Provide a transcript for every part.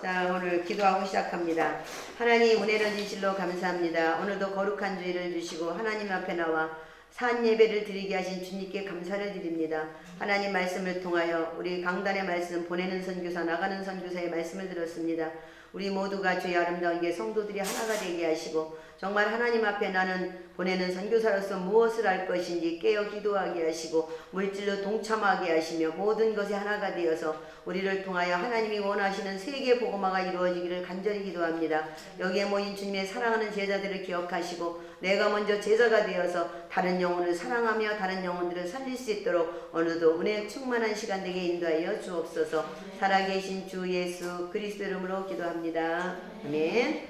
자, 오늘 기도하고 시작합니다. 하나님 은혜는 진실로 감사합니다. 오늘도 거룩한 주일을 주시고 하나님 앞에 나와 산 예배를 드리게 하신 주님께 감사를 드립니다. 하나님 말씀을 통하여 우리 강단의 말씀, 보내는 선교사, 나가는 선교사의 말씀을 들었습니다. 우리 모두가 주의 아름다운 게 성도들이 하나가 되게 하시고 정말 하나님 앞에 나는 보내는 선교사로서 무엇을 할 것인지 깨어 기도하게 하시고 물질로 동참하게 하시며 모든 것에 하나가 되어서 우리를 통하여 하나님이 원하시는 세계 복음화가 이루어지기를 간절히 기도합니다. 여기에 모인 주님의 사랑하는 제자들을 기억하시고 내가 먼저 제자가 되어서 다른 영혼을 사랑하며 다른 영혼들을 살릴 수 있도록 어느덧 은혜 충만한 시간 되게 인도하여 주옵소서. 살아계신 주 예수 그리스도 이름으로 기도합니다. 아멘.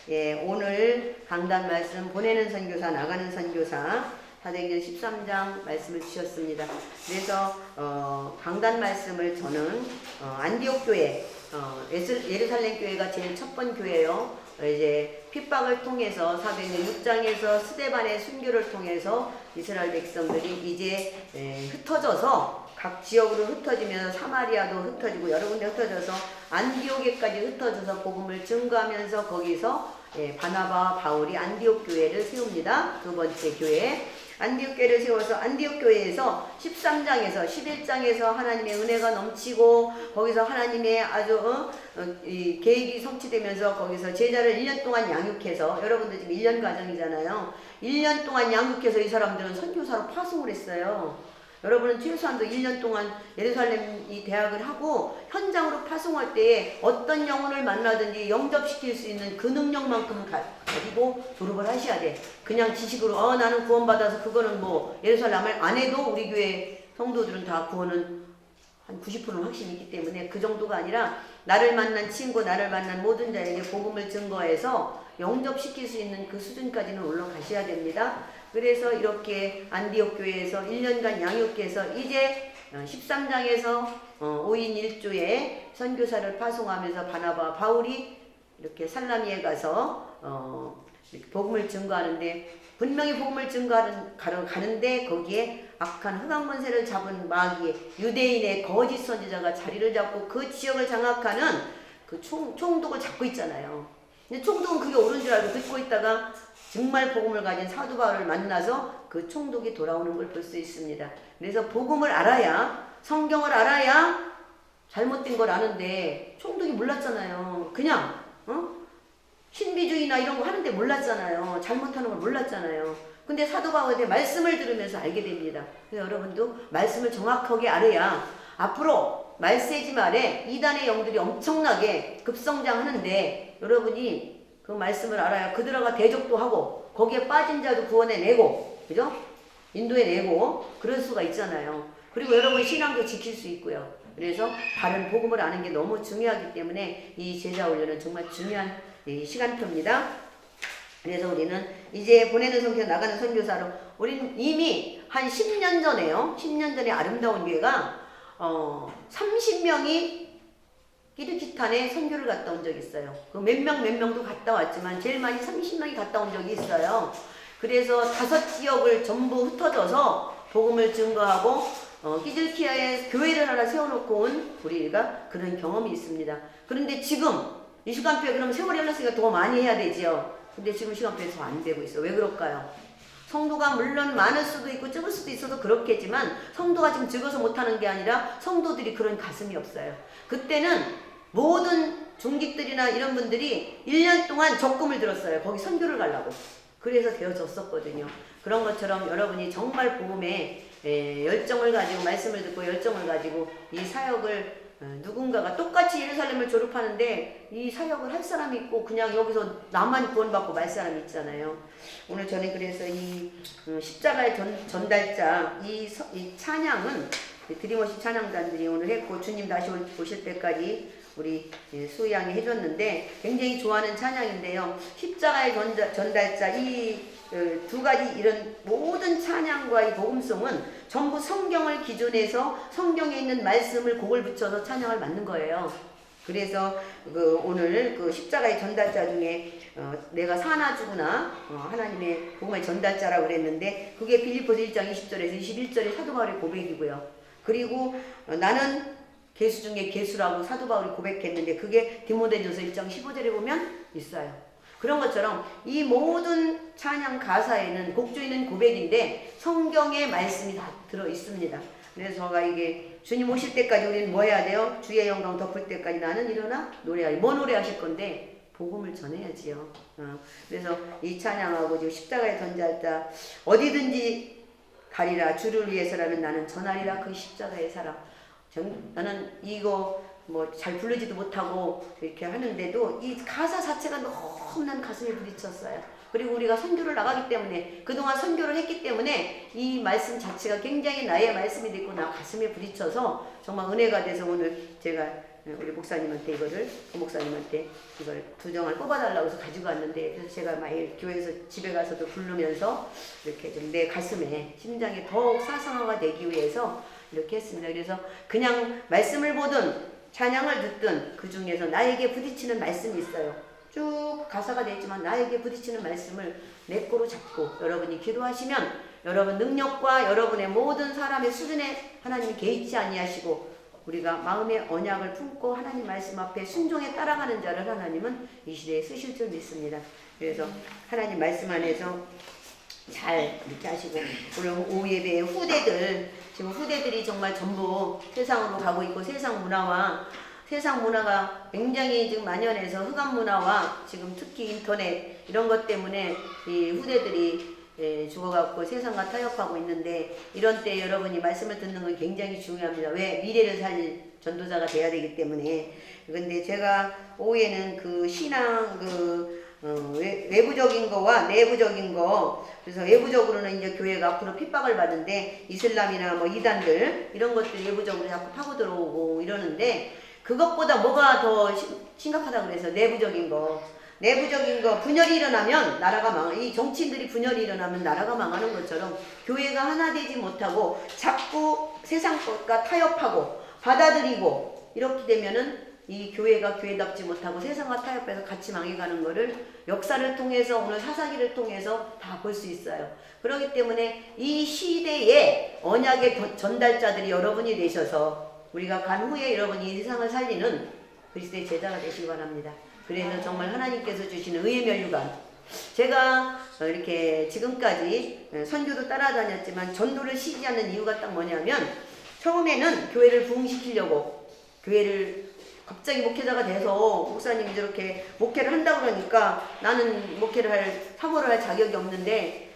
예, 오늘 강단 말씀 보내는 선교사 나가는 선교사 사도행전 13장 말씀을 주셨습니다. 그래서 강단 말씀을 저는 안디옥 교회 예루살렘 교회가 제일 첫 번 교회요. 이제 핍박을 통해서 사도행전 6장에서 스데반의 순교를 통해서 이스라엘 백성들이 이제 흩어져서 각 지역으로 흩어지면서 사마리아도 흩어지고 여러 군데 흩어져서 안디옥에까지 흩어져서 복음을 증거하면서 거기서 바나바와 바울이 안디옥 교회를 세웁니다. 두 번째 교회 안디옥 교회를 세워서 안디옥 교회에서 13장에서 11장에서 하나님의 은혜가 넘치고 거기서 하나님의 아주 이 계획이 성취되면서 거기서 제자를 1년 동안 양육해서 여러분들 지금 1년 과정이잖아요. 1년 동안 양육해서 이 사람들은 선교사로 파송을 했어요. 여러분은 최소한도 1년 동안 예루살렘 이 대학을 하고 현장으로 파송할 때에 어떤 영혼을 만나든지 영접시킬 수 있는 그 능력만큼은 가지고 졸업을 하셔야 돼. 그냥 지식으로 나는 구원받아서 그거는 뭐 예루살렘을 안 해도 우리 교회 성도들은 다 구원은 한 90%는 확신이 있기 때문에 그 정도가 아니라 나를 만난 친구, 나를 만난 모든 자에게 복음을 증거해서 영접시킬 수 있는 그 수준까지는 올라가셔야 됩니다. 그래서 이렇게 안디옥 교회에서 1년간 양육해서 이제 13장에서 5인 1조에 선교사를 파송하면서 바나바와 바울이 이렇게 살라미에 가서 복음을 증거하는데 분명히 복음을 가는데 거기에 악한 흑암권세를 잡은 마귀 유대인의 거짓 선지자가 자리를 잡고 그 지역을 장악하는 그 총독을 잡고 있잖아요. 근데 총독은 그게 옳은 줄 알고 듣고 있다가 정말 복음을 가진 사도 바울을 만나서 그 총독이 돌아오는 걸 볼 수 있습니다. 그래서 복음을 알아야 성경을 알아야 잘못된 걸 아는데 총독이 몰랐잖아요. 그냥 신비주의나 이런 거 하는데 몰랐잖아요. 잘못하는 걸 몰랐잖아요. 근데 사도 바울의 말씀을 들으면서 알게 됩니다. 그래서 여러분도 말씀을 정확하게 알아야 앞으로 말세지 말에 이단의 영들이 엄청나게 급성장하는데 여러분이 그 말씀을 알아야 그들과 대적도 하고 거기에 빠진 자도 구원해내고 그죠? 인도해내고 그럴 수가 있잖아요. 그리고 여러분 신앙도 지킬 수 있고요. 그래서 바른 복음을 아는 게 너무 중요하기 때문에 이 제자 훈련은 정말 중요한 시간표입니다. 그래서 우리는 이제 보내는 선교사 나가는 선교사로 우리는 이미 한 10년 전에요. 10년 전에 아름다운 교회가 30명이 키르기스탄에 선교를 갔다 온 적이 있어요. 그 몇 명도 갔다 왔지만 제일 많이 30명이 갔다 온 적이 있어요. 그래서 5지역을 전부 흩어져서 복음을 증거하고 키들키아에 교회를 하나 세워놓고 온 우리가 그런 경험이 있습니다. 그런데 지금 이 시간표에 그럼 세월이 흘렀으니까 더 많이 해야 되죠. 근데 지금 시간표에 더 안 되고 있어. 왜 그럴까요? 성도가 물론 많을 수도 있고 적을 수도 있어도 그렇겠지만 성도가 지금 적어서 못하는 게 아니라 성도들이 그런 가슴이 없어요. 그때는 모든 중직들이나 이런 분들이 1년 동안 적금을 들었어요. 거기 선교를 가려고. 그래서 되어졌었거든요. 그런 것처럼 여러분이 정말 복음에 열정을 가지고 말씀을 듣고 열정을 가지고 이 사역을 누군가가 똑같이 예루살렘을 졸업하는데 이 사역을 할 사람이 있고 그냥 여기서 나만 구원받고 말 사람이 있잖아요. 오늘 저는 그래서 이 십자가의 전달자 이 찬양은 드림워십 찬양단들이 오늘 했고 주님 다시 오실 때까지 우리 수양이 해줬는데 굉장히 좋아하는 찬양인데요. 십자가의 전달자 이 두 가지 이런 모든 찬양과 이 복음송은 전부 성경을 기준해서 성경에 있는 말씀을 곡을 붙여서 찬양을 만든 거예요. 그래서 오늘 그 십자가의 전달자 중에 내가 사나 죽으나 하나님의 복음의 전달자라고 그랬는데 그게 빌립보서 1장 20절에서 21절의 사도 바울의 고백이고요. 그리고 나는 개수 중에 개수라고 사도 바울이 고백했는데 그게 디모데전서 1장 15절에 보면 있어요. 그런 것처럼 이 모든 찬양 가사에는 곡조에는 고백인데 성경의 말씀이 다 들어 있습니다. 그래서 제가 이게 주님 오실 때까지 우리는 뭐 해야 돼요? 주의 영광 덮을 때까지 나는 일어나 노래하리. 뭐 노래하실 건데? 복음을 전해야지요. 그래서 이 찬양하고 지금 십자가에 던질자 어디든지 가리라 주를 위해서라면 나는 전하리라 그 십자가의 사랑. 나는 이거 뭐 잘 부르지도 못하고 이렇게 하는데도 이 가사 자체가 너무난 가슴에 부딪혔어요. 그리고 우리가 선교를 나가기 때문에 그동안 선교를 했기 때문에 이 말씀 자체가 굉장히 나의 말씀이 됐고 나 가슴에 부딪혀서 정말 은혜가 돼서 오늘 제가 우리 목사님한테 이거를 목사님한테 이걸 2장을 뽑아달라고 해서 가지고 왔는데 그래서 제가 매일 교회에서 집에 가서도 부르면서 이렇게 좀 내 가슴에 심장에 더욱 사상화가 되기 위해서 이렇게 했습니다. 그래서 그냥 말씀을 보든 찬양을 듣든 그 중에서 나에게 부딪히는 말씀이 있어요. 쭉 가사가 되지만 나에게 부딪히는 말씀을 내 거로 잡고 여러분이 기도하시면 여러분 능력과 여러분의 모든 사람의 수준에 하나님이 개의치 아니하시고 우리가 마음의 언약을 품고 하나님 말씀 앞에 순종에 따라가는 자를 하나님은 이 시대에 쓰실 줄 믿습니다. 그래서 하나님 말씀 안에서 잘 이렇게 하시고 오늘 오후 예배의 후대들 지금 후대들이 정말 전부 세상으로 가고 있고 세상 문화가 굉장히 지금 만연해서 흑암 문화와 지금 특히 인터넷 이런 것 때문에 이 후대들이 죽어갖고 세상과 타협하고 있는데 이런 때 여러분이 말씀을 듣는 건 굉장히 중요합니다. 왜? 미래를 살릴 전도자가 돼야 되기 때문에. 근데 제가 오후에는 그 신앙 외부적인 거와 내부적인 거 그래서 외부적으로는 이제 교회가 앞으로 핍박을 받는데 이슬람이나 뭐 이단들 이런 것들 외부적으로 자꾸 파고 들어오고 이러는데 그것보다 뭐가 더 심각하다고 그래서 내부적인 거 분열이 일어나면 나라가 이 정치인들이 분열이 일어나면 나라가 망하는 것처럼 교회가 하나 되지 못하고 자꾸 세상 것과 타협하고 받아들이고 이렇게 되면은 이 교회가 교회답지 못하고 세상과 타협해서 같이 망해가는 거를 역사를 통해서 오늘 사사기를 통해서 다 볼 수 있어요. 그렇기 때문에 이 시대에 언약의 전달자들이 여러분이 되셔서 우리가 간 후에 여러분이 이 세상을 살리는 그리스도의 제자가 되시기 바랍니다. 그래서 정말 하나님께서 주시는 의의 면류관 제가 이렇게 지금까지 선교도 따라다녔지만 전도를 쉬지 않는 이유가 딱 뭐냐면 처음에는 교회를 부흥시키려고 교회를 갑자기 목회자가 돼서 목사님이 저렇게 목회를 한다고 그러니까 나는 사모를 할 자격이 없는데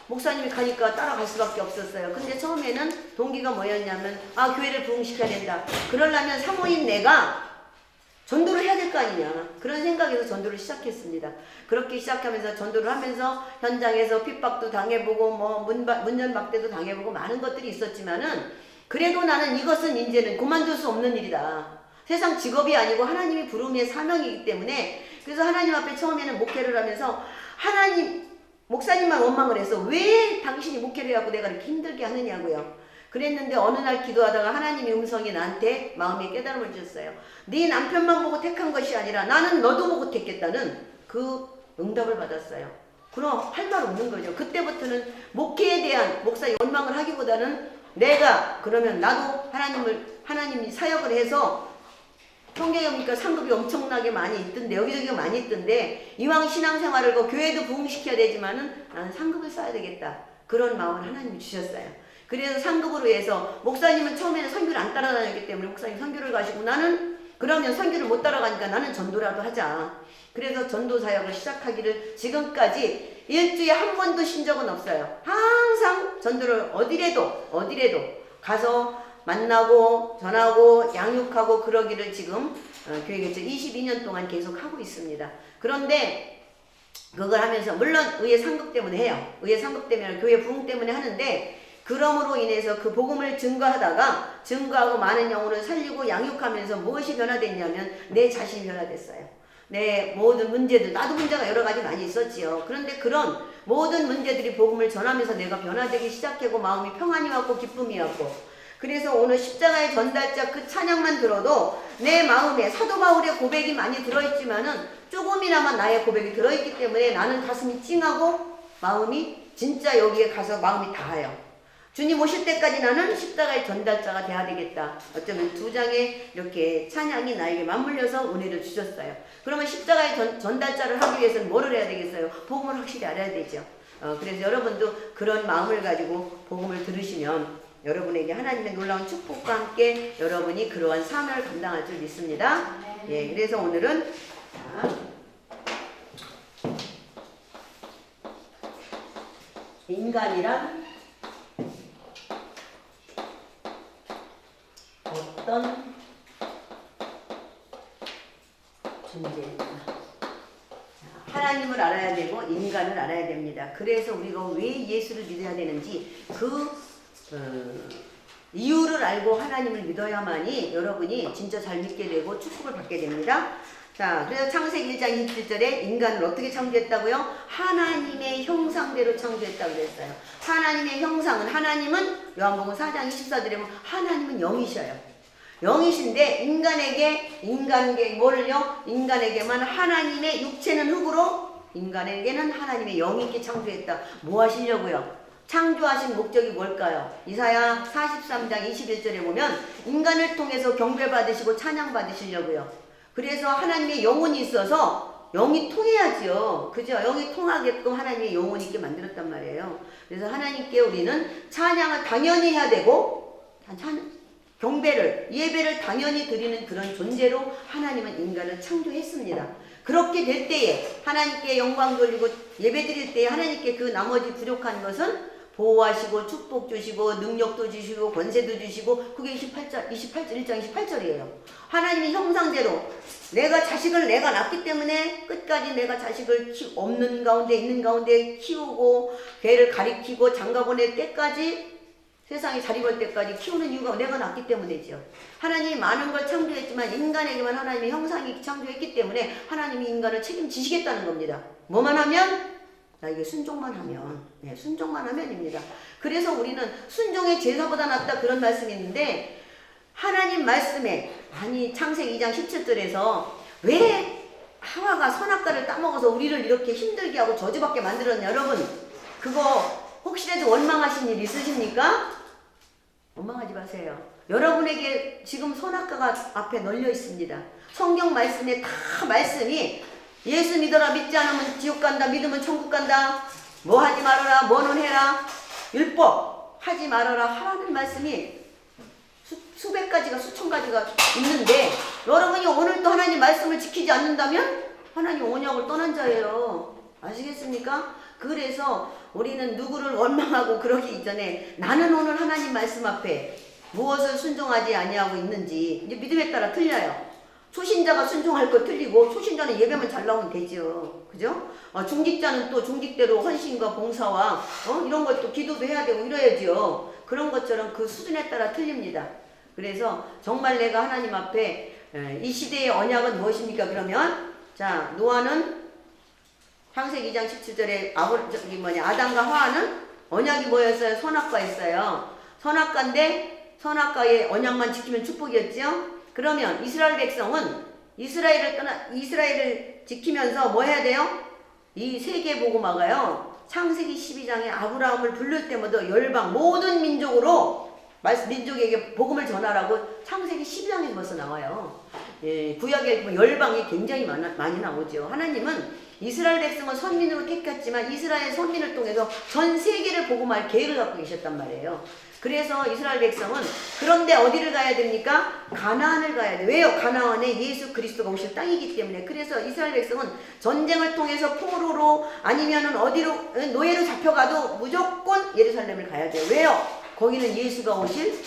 목사님이 가니까 따라갈 수밖에 없었어요. 근데 처음에는 동기가 뭐였냐면 교회를 부흥시켜야 된다. 그러려면 사모인 내가 전도를 해야 될 거 아니냐 그런 생각에서 전도를 시작했습니다. 그렇게 시작하면서 전도를 하면서 현장에서 핍박도 당해보고 뭐 문전박대도 당해보고 많은 것들이 있었지만은 그래도 나는 이것은 이제는 그만둘 수 없는 일이다. 세상 직업이 아니고 하나님이 부름의 사명이기 때문에 그래서 하나님 앞에 처음에는 목회를 하면서 목사님만 원망을 해서 왜 당신이 목회를 해갖고 내가 이렇게 힘들게 하느냐고요. 그랬는데 어느 날 기도하다가 하나님의 음성이 나한테 마음에 깨달음을 주셨어요. 네 남편만 보고 택한 것이 아니라 나는 너도 보고 택했다는 그 응답을 받았어요. 그럼 할 말 없는 거죠. 그때부터는 목회에 대한 목사의 원망을 하기보다는 내가 그러면 나도 하나님이 사역을 해서 성경에 보니까 상급이 엄청나게 많이 있던데 여기저기가 많이 있던데 이왕 신앙생활을 교회도 부흥시켜야 되지만은 나는 상급을 쌓아야 되겠다. 그런 마음을 하나님이 주셨어요. 그래서 상급으로 해서 목사님은 처음에는 선교를 안 따라다녔기 때문에 목사님 선교를 가시고 나는 그러면 선교를 못 따라가니까 나는 전도라도 하자. 그래서 전도 사역을 시작하기를 지금까지 일주일에 한 번도 쉰 적은 없어요. 항상 전도를 어디래도 가서 만나고 전하고 양육하고 그러기를 지금 교회에서 22년 동안 계속 하고 있습니다. 그런데 그걸 하면서 물론 의의 상급 때문에 해요. 의의 상급 때문에 교회 부흥 때문에 하는데 그럼으로 인해서 그 복음을 증거하고 많은 영혼을 살리고 양육하면서 무엇이 변화됐냐면 내 자신이 변화됐어요. 내 모든 문제들 나도 문제가 여러 가지 많이 있었지요. 그런데 그런 모든 문제들이 복음을 전하면서 내가 변화되기 시작하고 마음이 평안이 왔고 기쁨이 왔고 그래서 오늘 십자가의 전달자 그 찬양만 들어도 내 마음에 사도 바울의 고백이 많이 들어있지만은 조금이나마 나의 고백이 들어있기 때문에 나는 가슴이 찡하고 마음이 진짜 여기에 가서 마음이 닿아요. 주님 오실 때까지 나는 십자가의 전달자가 돼야 되겠다. 어쩌면 두 장의 이렇게 찬양이 나에게 맞물려서 은혜를 주셨어요. 그러면 십자가의 전달자를 하기 위해서는 뭐를 해야 되겠어요? 복음을 확실히 알아야 되죠. 그래서 여러분도 그런 마음을 가지고 복음을 들으시면 여러분에게 하나님의 놀라운 축복과 함께 여러분이 그러한 사명을 감당할 줄 믿습니다. 예, 그래서 오늘은 인간이란 어떤 존재입니다. 하나님을 알아야 되고 인간을 알아야 됩니다. 그래서 우리가 왜 예수를 믿어야 되는지 그 이유를 알고 하나님을 믿어야만이 여러분이 진짜 잘 믿게 되고 축복을 받게 됩니다. 자, 그래서 창세기 1장 27절에 인간을 어떻게 창조했다고요? 하나님의 형상대로 창조했다고 그랬어요. 하나님의 형상은, 하나님은 요한복음 4장 24절에 보면 하나님은 영이셔요. 영이신데 인간에게만 하나님의 육체는 흙으로 인간에게는 하나님의 영이 있게 창조했다. 뭐 하시려고요? 창조하신 목적이 뭘까요? 이사야 43장 21절에 보면 인간을 통해서 경배받으시고 찬양받으시려고요. 그래서 하나님의 영혼이 있어서 영이 통해야죠. 그죠? 영이 통하게끔 하나님의 영혼이 있게 만들었단 말이에요. 그래서 하나님께 우리는 찬양을 당연히 해야 되고 경배를, 예배를 당연히 드리는 그런 존재로 하나님은 인간을 창조했습니다. 그렇게 될 때에 하나님께 영광 돌리고 예배 드릴 때에 하나님께 그 나머지 부족한 것은 보호하시고 축복 주시고 능력도 주시고 권세도 주시고 그게 1장 28절이에요. 하나님의 형상대로 내가 자식을 내가 낳기 때문에 끝까지 내가 자식을 없는 가운데 있는 가운데 키우고 걔를 가리키고 장가 보낼 때까지 세상에 자리 걸 때까지 키우는 이유가 내가 낳기 때문이죠. 하나님이 많은 걸 창조했지만 인간에게만 하나님의 형상이 창조했기 때문에 하나님이 인간을 책임지시겠다는 겁니다. 뭐만 하면? 나에게 순종만 하면. 네, 순종만 하면입니다. 그래서 우리는 순종의 제사보다 낫다 그런 말씀이 있는데 하나님 말씀에 창세기 2장 17절에서 왜 하와가 선악과를 따먹어서 우리를 이렇게 힘들게 하고 저주받게 만들었냐. 여러분 그거 혹시라도 원망하신 일 있으십니까? 원망하지 마세요. 여러분에게 지금 선악과가 앞에 널려 있습니다. 성경 말씀에 다 말씀이 예수 믿어라, 믿지 않으면 지옥 간다, 믿으면 천국 간다, 뭐 하지 말아라, 뭐는 해라, 율법 하지 말아라 하라는 말씀이 수백 가지가 수천 가지가 있는데 여러분이 오늘도 하나님 말씀을 지키지 않는다면 하나님 언약을 떠난 자예요. 아시겠습니까? 그래서 우리는 누구를 원망하고 그러기 이전에 나는 오늘 하나님 말씀 앞에 무엇을 순종하지 아니하고 있는지 이제 믿음에 따라 틀려요. 초신자가 순종할 거 틀리고 초신자는 예배만 잘 나오면 되죠. 그죠? 중직자는 또 중직대로 헌신과 봉사와 이런 것도 기도도 해야 되고 이래야죠. 그런 것처럼 그 수준에 따라 틀립니다. 그래서 정말 내가 하나님 앞에 이 시대의 언약은 무엇입니까? 그러면 자 노아는 창세기 2장 17절에 아담과 하와는 언약이 뭐였어요? 선악과였어요. 선악과인데 선악과의 언약만 지키면 축복이었죠. 그러면 이스라엘 백성은 이스라엘을 지키면서 뭐 해야 돼요? 이 세계 복음화가요. 창세기 12장에 아브라함을 부를 때마다 열방 모든 민족에게 복음을 전하라고 창세기 12장에서 벌써 나와요. 예, 구약에 보면 열방이 굉장히 많이 나오죠. 하나님은 이스라엘 백성을 선민으로 택했지만 이스라엘 선민을 통해서 전 세계를 복음할 계획을 갖고 계셨단 말이에요. 그래서 이스라엘 백성은 그런데 어디를 가야 됩니까? 가나안을 가야 돼요. 왜요? 가나안에 예수 그리스도가 오실 땅이기 때문에. 그래서 이스라엘 백성은 전쟁을 통해서 포로로 아니면은 어디로 노예로 잡혀가도 무조건 예루살렘을 가야 돼요. 왜요? 거기는 예수가 오실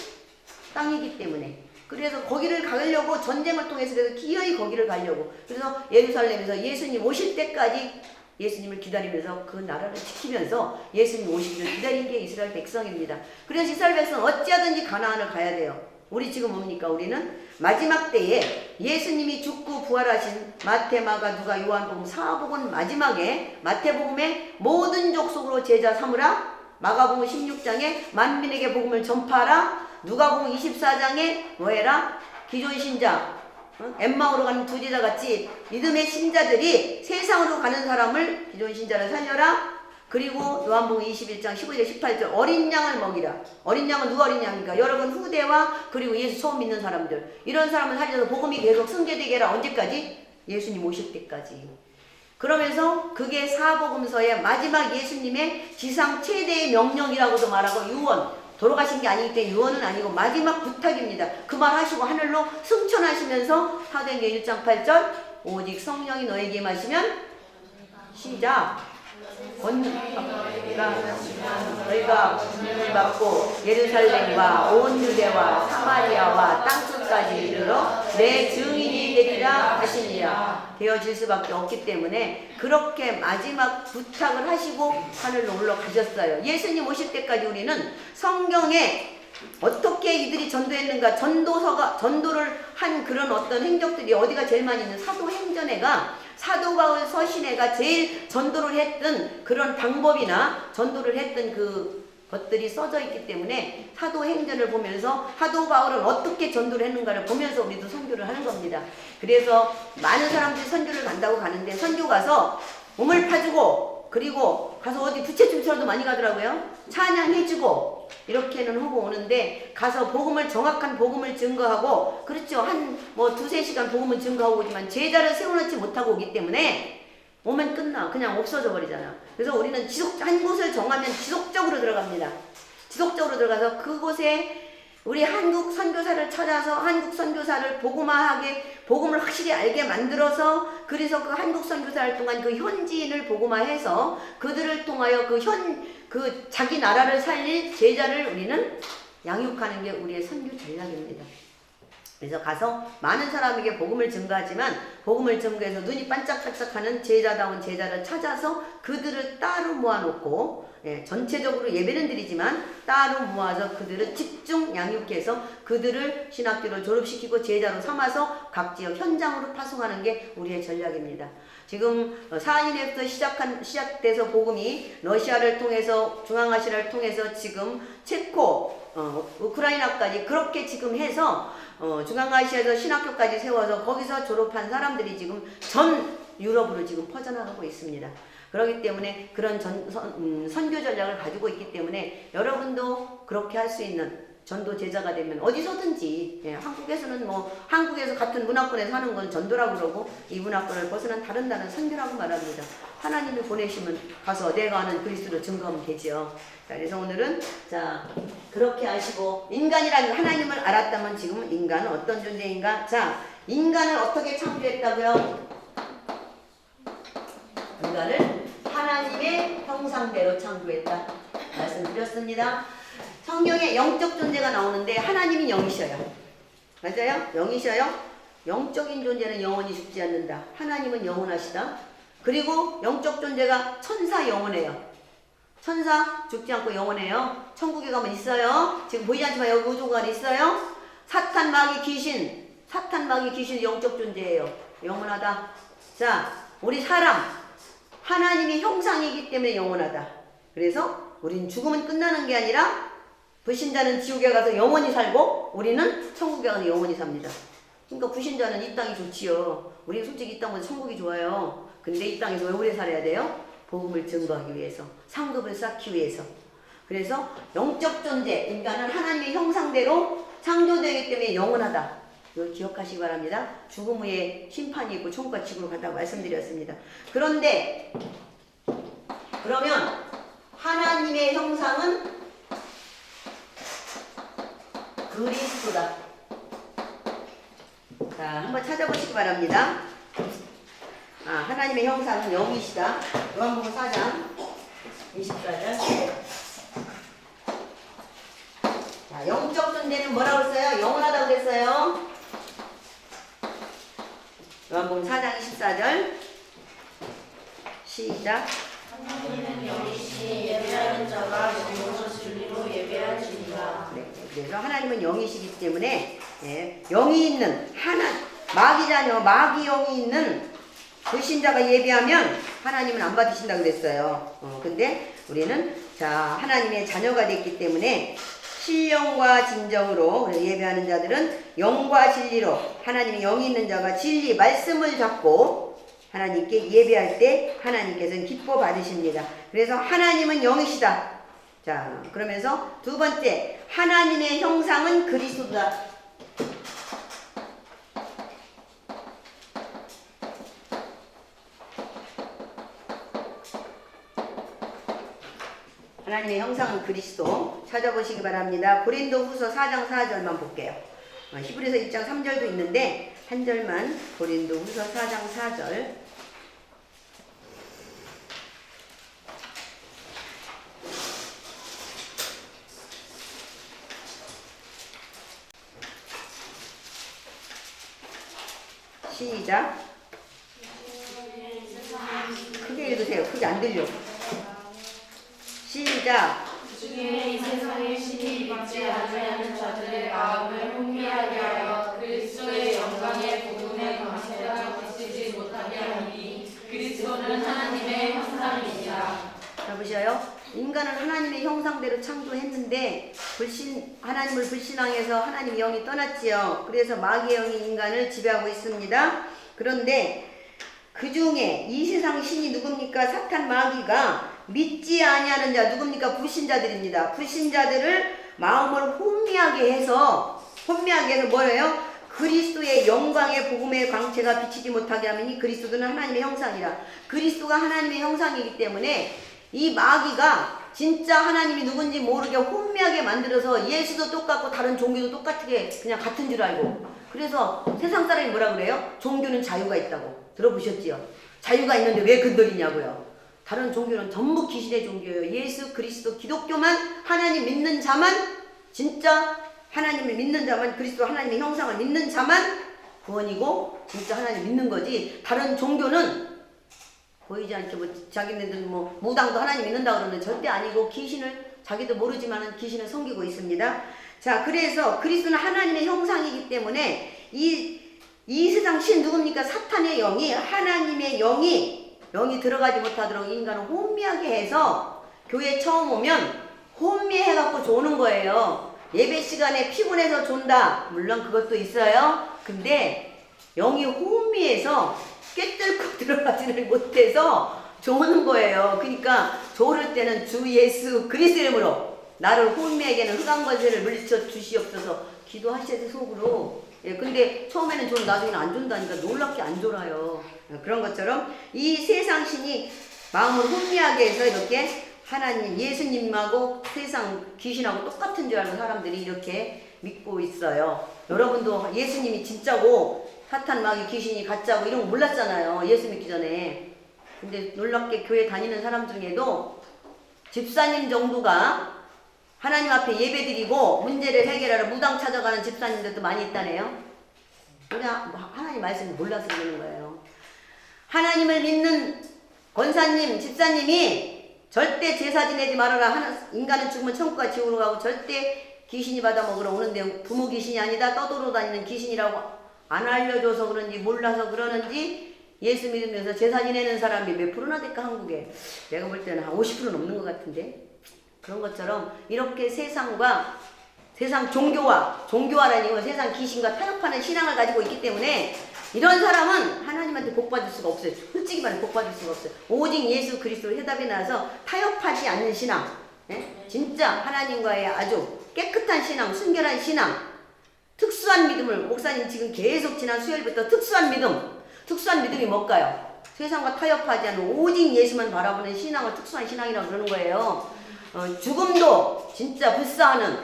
땅이기 때문에. 그래서 거기를 가려고 전쟁을 통해서 그래서 기어이 거기를 가려고. 그래서 예루살렘에서 예수님 오실 때까지 예수님을 기다리면서 그 나라를 지키면서 예수님 오시기를 기다린 게 이스라엘 백성입니다. 그래서 이스라엘 백성은 어찌하든지 가나안을 가야 돼요. 우리 지금 뭡니까? 우리는 마지막 때에 예수님이 죽고 부활하신 마태, 마가, 누가, 요한복음, 사복음 마지막에 마태복음에 모든 족속으로 제자 삼으라, 마가복음 16장에 만민에게 복음을 전파하라, 누가복음 24장에 뭐해라? 기존 신자 엠마오로 가는 두 제자같이 믿음의 신자들이 세상으로 가는 사람을 기존 신자를 살려라. 그리고 요한복음 21장 15절 18절 어린 양을 먹이라. 어린 양은 누가 어린 양입니까? 여러분 후대와 그리고 예수 처음 믿는 사람들, 이런 사람을 살려서 복음이 계속 승계되게 해라. 언제까지? 예수님 오실 때까지. 그러면서 그게 사복음서의 마지막 예수님의 지상 최대의 명령이라고도 말하고, 유언, 돌아가신 게 아니기 때문에 유언은 아니고 마지막 부탁입니다. 그 말 하시고 하늘로 승천하시면서 사도행전 1장 8절 오직 성령이 너에게 임하시면 시작. 너희가 권능을 받고 예루살렘과 온 유대와 사마리아와 땅끝까지 이르러 내 증인이 되리라 하시니라. 되어질 수밖에 없기 때문에 그렇게 마지막 부탁을 하시고 하늘로 올라가셨어요. 예수님 오실 때까지 우리는 성경에 어떻게 이들이 전도했는가, 전도를 한 그런 어떤 행적들이 어디가 제일 많이 있는 사도행전회가, 사도 바울 서신회가 제일 전도를 했던 그런 방법이나 전도를 했던 그 것들이 써져 있기 때문에 사도행전을 보면서 사도 바울은 어떻게 전도를 했는가를 보면서 우리도 선교를 하는 겁니다. 그래서 많은 사람들이 선교를 간다고 가는데, 선교 가서 몸을 파주고 그리고 가서 어디 부채춤처럼도 많이 가더라고요. 찬양해주고 이렇게는 하고 오는데, 가서 정확한 복음을 증거하고, 그렇죠, 한 두세 시간 복음을 증거하고 오지만 제자를 세워놓지 못하고 오기 때문에 오면 끝나, 그냥 없어져 버리잖아. 그래서 우리는 한 곳을 정하면 지속적으로 들어갑니다. 지속적으로 들어가서 그곳에 우리 한국 선교사를 찾아서 한국 선교사를 복음화하게, 복음을 확실히 알게 만들어서, 그래서 그 한국 선교사를 통한 그 현지인을 복음화해서 그들을 통하여 그 자기 나라를 살릴 제자를 우리는 양육하는 게 우리의 선교 전략입니다. 그래서 가서 많은 사람에게 복음을 증거하지만, 복음을 증거해서 눈이 반짝반짝하는 제자다운 제자를 찾아서 그들을 따로 모아놓고, 전체적으로 예배는 드리지만 따로 모아서 그들을 집중 양육해서 그들을 신학교를 졸업시키고 제자로 삼아서 각 지역 현장으로 파송하는 게 우리의 전략입니다. 지금 사인회부터 시작돼서 복음이 러시아를 통해서, 중앙아시아를 통해서 지금 체코, 우크라이나까지 그렇게 지금 해서 중앙아시아에서 신학교까지 세워서 거기서 졸업한 사람들이 지금 전 유럽으로 지금 퍼져나가고 있습니다. 그렇기 때문에 그런 선교 전략을 가지고 있기 때문에 여러분도 그렇게 할 수 있는 전도 제자가 되면 어디서든지, 한국에서는 한국에서 같은 문화권에서 하는 건 전도라고 그러고, 이 문화권을 벗어난 다른 나라는 선교라고 말합니다. 하나님이 보내시면 가서 내가 아는 그리스도를 증거하면 되죠. 자, 그래서 오늘은 그렇게 하시고, 인간이라는 하나님을 알았다면 지금 인간은 어떤 존재인가? 자, 인간을 어떻게 창조했다고요? 인간을 하나님의 형상대로 창조했다 말씀드렸습니다. 성경에 영적 존재가 나오는데 하나님이 영이셔요. 맞아요? 영이셔요. 영적인 존재는 영원히 죽지 않는다. 하나님은 영원하시다. 그리고 영적 존재가 천사 영원해요. 천사 죽지 않고 영원해요. 천국에 가면 있어요. 지금 보이지 않지만 여기 우주관에 있어요. 사탄, 마귀, 귀신 영적 존재예요. 영원하다. 자, 우리 사람 하나님의 형상이기 때문에 영원하다. 그래서 우리는 죽으면 끝나는 게 아니라 불신자는 지옥에 가서 영원히 살고 우리는 천국에 가서 영원히 삽니다. 그러니까 불신자는 이 땅이 좋지요. 우리는 솔직히 이 땅보다 천국이 좋아요. 근데 이 땅에서 왜 오래 살아야 돼요? 복음을 증거하기 위해서, 상급을 쌓기 위해서. 그래서 영적 존재, 인간은 하나님의 형상대로 창조되기 때문에 영원하다. 이걸 기억하시기 바랍니다. 죽음 후에 심판이 있고 천국과 지구로 간다고 말씀드렸습니다. 그런데 그러면 하나님의 형상은 그리스도다. 자, 한번 찾아보시기 바랍니다. 하나님의 형상은 영이시다. 요한복음 4장 24절. 자, 영적 존재는 뭐라고 했어요? 영원하다고 그랬어요. 요한복음 4장 24절. 시작. 하나님은 영이시니 예배하는 자가 영으로 진리로 예배하시니라. 네, 그래서 하나님은 영이시기 때문에, 영이 있는 마귀 자녀, 마귀 영이 있는 불신자가 예배하면 하나님은 안 받으신다고 그랬어요. 근데 우리는 하나님의 자녀가 됐기 때문에 신령과 진정으로 예배하는 자들은 영과 진리로, 하나님의 영이 있는 자가 진리 말씀을 잡고 하나님께 예배할 때 하나님께서는 기뻐 받으십니다. 그래서 하나님은 영이시다. 자, 그러면서 두 번째, 하나님의 형상은 그리스도다. 하나님의 형상은 그리스도 찾아보시기 바랍니다. 고린도후서 4장 4절만 볼게요. 히브리서 1장 3절도 있는데 한 절만 고린도후서 4장 4절. 시작. 크게 읽으세요. 크게 안 들려. 시작. 주님의 이 세상의 신이 믿지 않으려는 자들의 마음을 혼미하게 하여 그리스도의 영광의 복음의 광채가 비치지 못하게 하니 그리스도는 하나님의 형상이니라. 자, 보셔요. 인간은 하나님의 형상대로 창조했는데 하나님을 불신앙해서 하나님의 영이 떠났지요. 그래서 마귀의 영이 인간을 지배하고 있습니다. 그런데 그 중에 이 세상 신이 누굽니까? 사탄 마귀가 믿지 아니하는 자 누굽니까? 불신자들입니다. 불신자들을 마음을 혼미하게 해서 뭐예요? 그리스도의 영광의 복음의 광채가 비치지 못하게 하면 그리스도는 하나님의 형상이라. 그리스도가 하나님의 형상이기 때문에 이 마귀가 진짜 하나님이 누군지 모르게 혼미하게 만들어서 예수도 똑같고 다른 종교도 똑같게 그냥 같은 줄 알고, 그래서 세상 사람이 뭐라 그래요? 종교는 자유가 있다고. 들어보셨지요? 자유가 있는데 왜 건드리냐고요. 다른 종교는 전부 귀신의 종교예요. 예수 그리스도 기독교만 하나님 믿는 자만, 진짜 하나님을 믿는 자만, 그리스도 하나님의 형상을 믿는 자만 구원이고 진짜 하나님 믿는 거지. 다른 종교는 보이지 않게 자기네들 무당도 하나님 믿는다 그러는데 절대 아니고 귀신을 자기도 모르지만은 귀신을 섬기고 있습니다. 자, 그래서 그리스도는 하나님의 형상이기 때문에 이 세상 신 누굽니까? 사탄의 영이, 하나님의 영이 들어가지 못하도록 인간을 혼미하게 해서 교회 처음 오면 혼미해갖고 조는 거예요. 예배 시간에 피곤해서 존다. 물론 그것도 있어요. 근데 영이 혼미해서 꿰뚫고 들어가지를 못해서 조는 거예요. 그러니까 조를 때는 주 예수 그리스도 이름으로 나를 혼미하게는 흑암 권세를 물리쳐 주시옵소서 기도하셔야 돼, 속으로. 예, 근데 처음에는 조는 나중에는 안 존다니까 놀랍게 안 졸아요. 그런 것처럼 이 세상 신이 마음을 혼미하게 해서 이렇게 하나님, 예수님하고 세상 귀신하고 똑같은 줄 알고 사람들이 이렇게 믿고 있어요. 여러분도 예수님이 진짜고 사탄 마귀 귀신이 가짜고 이런 거 몰랐잖아요. 예수 믿기 전에. 근데 놀랍게 교회 다니는 사람 중에도 집사님 정도가 하나님 앞에 예배드리고 문제를 해결하러 무당 찾아가는 집사님들도 많이 있다네요. 그냥 하나님 말씀을 몰라서 그러는 거예요. 하나님을 믿는 권사님, 집사님이 절대 제사 지내지 말아라. 인간은 죽으면 천국과 지옥으로 가고 절대 귀신이 받아먹으러 오는데 부모 귀신이 아니다. 떠돌아다니는 귀신이라고 안 알려줘서 그런지 몰라서 그러는지 예수 믿으면서 제사 지내는 사람이 몇 프로나 될까 한국에? 내가 볼 때는 한 50% 넘는 것 같은데. 그런 것처럼 이렇게 세상과 세상 종교화라는 이유가 세상 귀신과 타협하는 신앙을 가지고 있기 때문에 이런 사람은 하나님한테 복 받을 수가 없어요. 솔직히 말해 복 받을 수가 없어요. 오직 예수 그리스도로 해답이 나서 타협하지 않는 신앙, 예? 진짜 하나님과의 아주 깨끗한 신앙, 순결한 신앙, 특수한 믿음을, 목사님 지금 계속 지난 수요일부터 특수한 믿음이 뭘까요? 세상과 타협하지 않는 오직 예수만 바라보는 신앙을 특수한 신앙이라고 그러는 거예요. 죽음도 진짜 불사하는,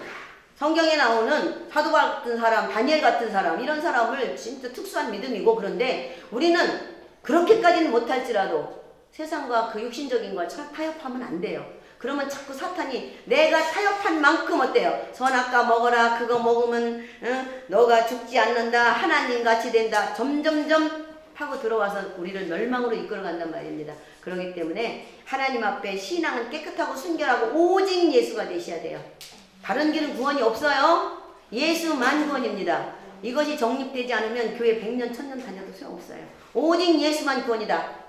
성경에 나오는 사도 같은 사람, 다니엘 같은 사람, 이런 사람을 진짜 특수한 믿음이고, 그런데 우리는 그렇게까지는 못할지라도 세상과 그 육신적인 걸 타협하면 안 돼요. 그러면 자꾸 사탄이 내가 타협한 만큼 어때요? 선악과 먹어라, 그거 먹으면 너가 죽지 않는다, 하나님같이 된다, 점점점 하고 들어와서 우리를 멸망으로 이끌어간단 말입니다. 그렇기 때문에 하나님 앞에 신앙은 깨끗하고 순결하고 오직 예수가 되셔야 돼요. 다른 길은 구원이 없어요. 예수만 구원입니다. 이것이 정립되지 않으면 교회 100년 1000년 다녀도 소용없어요. 오직 예수만 구원이다.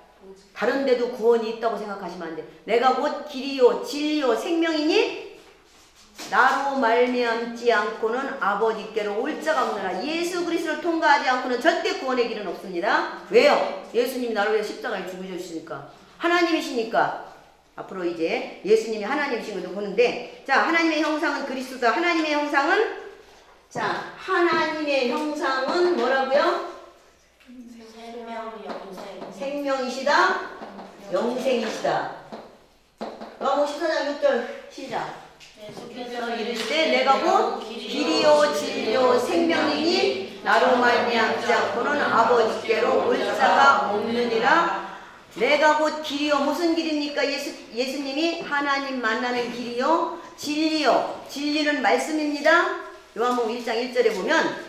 다른 데도 구원이 있다고 생각하시면 안 돼. 내가 곧 길이요 진리요 생명이니 나로 말미암지 않고는 아버지께로 올 자가 없느라. 예수 그리스도를 통과하지 않고는 절대 구원의 길은 없습니다. 왜요? 예수님이 나를 위해 십자가에 죽으셨으니까. 하나님이시니까. 앞으로 이제 예수님이 하나님이신 것도 보는데, 자, 하나님의 형상은 그리스도다. 하나님의 형상은, 자, 하나님의 형상은 뭐라고요? 생명이시다. 영생이시다. 마가복음 14장 6절 시작. 예수께서 이르시되 내가 곧 길이요 진리요 생명이니 나로 말미암지 않고는 아버지께로 올 자가 없느니라. 내가 곧 길이요. 무슨 길입니까? 예수님이 하나님 만나는 길이요 진리요. 진리는 말씀입니다. 요한복음 1장 1절에 보면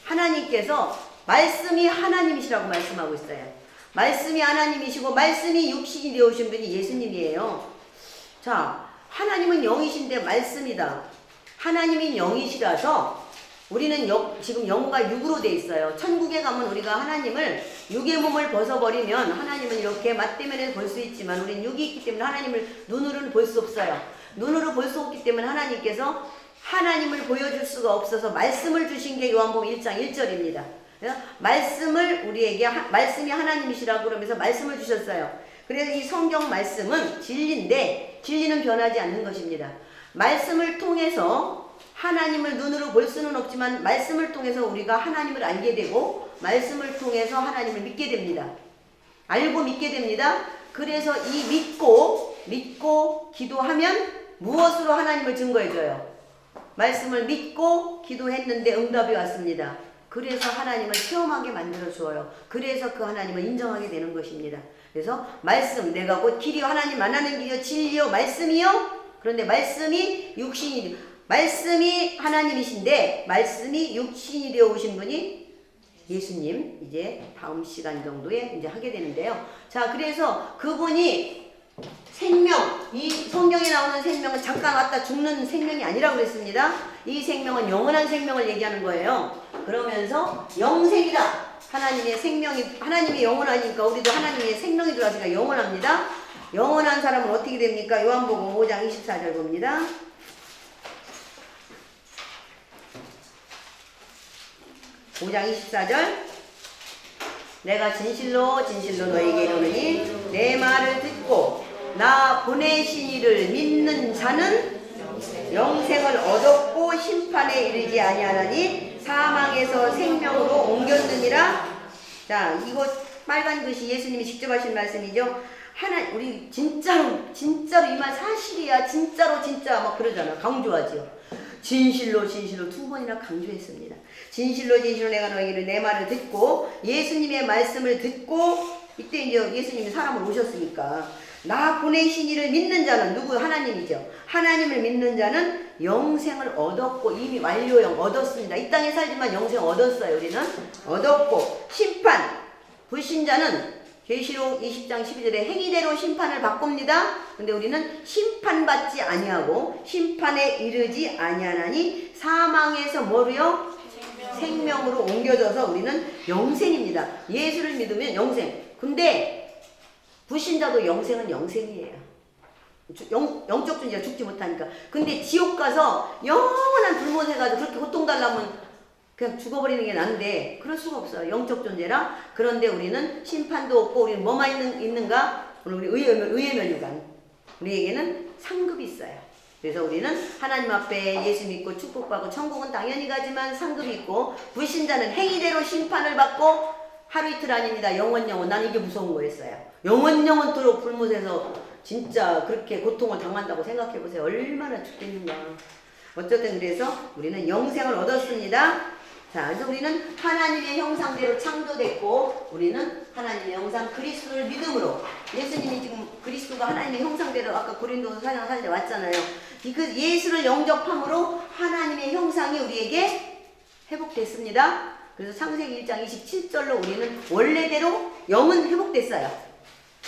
하나님께서 말씀이 하나님이시라고 말씀하고 있어요. 말씀이 하나님이시고 말씀이 육신이 되어오신 분이 예수님이에요. 자, 하나님은 영이신데 말씀이다. 하나님이 영이시라서 우리는 지금 영과 육으로 돼 있어요. 천국에 가면 우리가 하나님을 육의 몸을 벗어버리면 하나님은 이렇게 맞대면에 볼 수 있지만 우리는 육이 있기 때문에 하나님을 눈으로는 볼 수 없어요. 눈으로 볼 수 없기 때문에 하나님께서 하나님을 보여줄 수가 없어서 말씀을 주신 게 요한복음 1장 1절입니다. 말씀을 우리에게 말씀이 하나님이시라고 그러면서 말씀을 주셨어요. 그래서 이 성경 말씀은 진리인데 진리는 변하지 않는 것입니다. 말씀을 통해서 하나님을 눈으로 볼 수는 없지만 말씀을 통해서 우리가 하나님을 알게 되고 말씀을 통해서 하나님을 믿게 됩니다. 알고 믿게 됩니다. 그래서 이 믿고 기도하면 무엇으로 하나님을 증거해줘요? 말씀을 믿고 기도했는데 응답이 왔습니다. 그래서 하나님을 체험하게 만들어 주어요. 그래서 그 하나님을 인정하게 되는 것입니다. 그래서 말씀, 내가 곧 길이요 하나님 만나는 길이요 진리요 말씀이요. 그런데 말씀이 육신이, 말씀이 하나님이신데 말씀이 육신이 되어 오신 분이 예수님. 이제 다음 시간 정도에 이제 하게 되는데요. 자, 그래서 그분이 생명, 이 성경에 나오는 생명은 잠깐 왔다 죽는 생명이 아니라고 그랬습니다. 이 생명은 영원한 생명을 얘기하는 거예요. 그러면서 영생이다. 하나님의 생명이, 하나님이 영원하니까 우리도 하나님의 생명이 들어왔으니까 영원합니다. 영원한 사람은 어떻게 됩니까? 요한복음 5장 24절 봅니다. (5장 24절) 내가 진실로 너에게 이르노니 내 말을 듣고 나 보내신 이를 믿는 자는 영생을 얻었고 심판에 이르지 아니하나니 사망에서 생명으로 옮겼느니라. 자, 이거 빨간 것이 예수님이 직접 하신 말씀이죠. 우리 진짜로 이 말 사실이야, 진짜 막 그러잖아. 강조하지요. 진실로 두 번이나 강조했습니다. 진실로 내가 너에게 내 말을 듣고 예수님의 말씀을 듣고, 이때 이제 예수님이 사람을 오셨으니까 나 보내신 이를 믿는 자는 누구? 하나님이죠. 하나님을 믿는 자는 영생을 얻었고, 이미 완료형 얻었습니다. 이 땅에 살지만 영생 얻었어요. 우리는 얻었고, 심판 불신자는 계시록 20장 12절에 행위대로 심판을 바꿉니다. 근데 우리는 심판받지 아니하고 심판에 이르지 아니하나니 사망에서 뭐로요? 생명으로 옮겨져서 우리는 영생입니다. 예수를 믿으면 영생. 근데 불신자도 영생은 영생이에요. 영적 존재가 죽지 못하니까. 근데 지옥 가서 영원한 불못에 가서 그렇게 고통달라면 그냥 죽어버리는 게 난데 그럴 수가 없어요. 영적 존재라. 그런데 우리는 심판도 없고 우리는 뭐만 있는가? 우리 의의 면류관. 우리에게는 상급이 있어요. 그래서 우리는 하나님 앞에 예수 믿고 축복받고 천국은 당연히 가지만 상급이 있고, 불신자는 행위대로 심판을 받고 하루 이틀 아닙니다. 영원. 난 이게 무서운 거였어요. 영원토록 불못에서 진짜 그렇게 고통을 당한다고 생각해보세요. 얼마나 죽겠는가. 어쨌든 그래서 우리는 영생을 얻었습니다. 자, 그래서 우리는 하나님의 형상대로 창조됐고, 우리는 하나님의 형상 그리스도를 믿음으로, 예수님이 지금 그리스도가 하나님의 형상대로 아까 고린도서 4장 4절에 왔잖아요. 그 예수를 영접함으로 하나님의 형상이 우리에게 회복됐습니다. 그래서 창세기 1장 27절로 우리는 원래대로 영은 회복됐어요.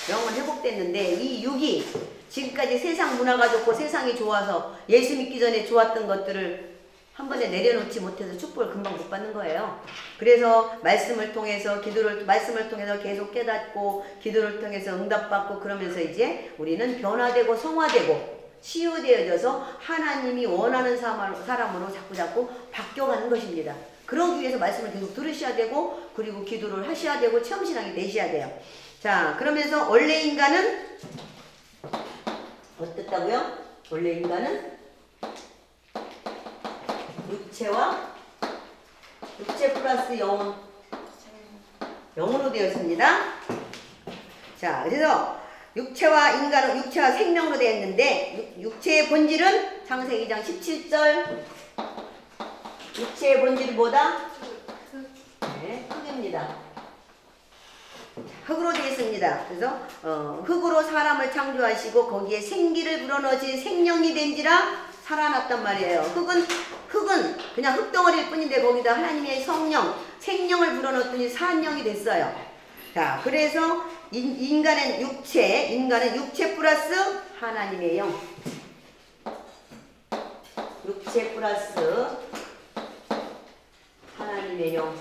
영은 회복됐는데 이 육이 지금까지 세상 문화가 좋고 세상이 좋아서 예수 믿기 전에 좋았던 것들을 한 번에 내려놓지 못해서 축복을 금방 못 받는 거예요. 그래서 말씀을 통해서 말씀을 통해서 계속 깨닫고 기도를 통해서 응답받고 그러면서 이제 우리는 변화되고 성화되고 치유되어져서 하나님이 원하는 사람으로 자꾸 바뀌어가는 것입니다. 그러기 위해서 말씀을 계속 들으셔야 되고 그리고 기도를 하셔야 되고 체험신앙이 되셔야 돼요. 자, 그러면서 원래 인간은 어땠다고요? 원래 인간은 육체 플러스 영으로 되었습니다. 자, 그래서 육체와 생명으로 되어 있는데 육체의 본질은 창세기 2장 17절 육체의 본질이 뭐다? 네, 흙입니다. 흙으로 되어 있습니다. 그래서 흙으로 사람을 창조하시고 거기에 생기를 불어넣으신 생명이 된지라 살아났단 말이에요. 흙은 그냥 흙덩어리일 뿐인데 거기다 하나님의 성령, 생명을 불어넣었더니 산영이 됐어요. 자, 그래서 인간은 육체 플러스 하나님의 영. 육체 플러스 하나님의 영.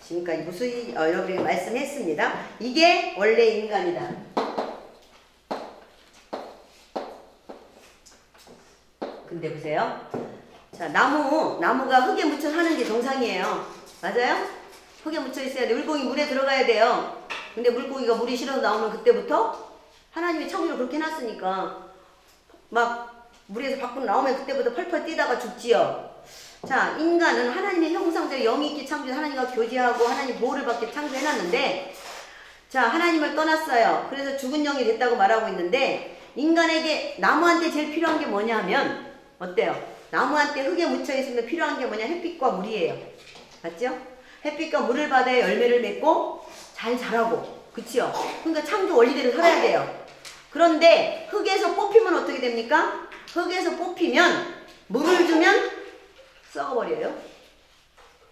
지금까지 무수히 여러분에게 말씀했습니다. 이게 원래 인간이다. 근데 보세요. 자, 나무가 흙에 묻혀 사는 게 정상이에요. 맞아요? 흙에 묻혀 있어야 돼. 물고기 물에 들어가야 돼요. 근데 물고기가 물이 싫어서 나오면 그때부터 하나님이 창조를 그렇게 해놨으니까 막 물에서 밖으로 나오면 그때부터 펄펄 뛰다가 죽지요. 자, 인간은 하나님의 형상대로 영이 있게 창조해 하나님과 교제하고 하나님 보호를 받게 창조해놨는데 자, 하나님을 떠났어요. 그래서 죽은 영이 됐다고 말하고 있는데 인간에게 나무한테 제일 필요한 게 뭐냐 하면 어때요? 나무한테 흙에 묻혀있으면 필요한 게 뭐냐? 햇빛과 물이에요. 맞죠? 햇빛과 물을 받아야 열매를 맺고 잘 자라고. 그치요? 그러니까 창조 원리대로 살아야 돼요. 그런데 흙에서 뽑히면 어떻게 됩니까? 흙에서 뽑히면 물을 주면 썩어버려요.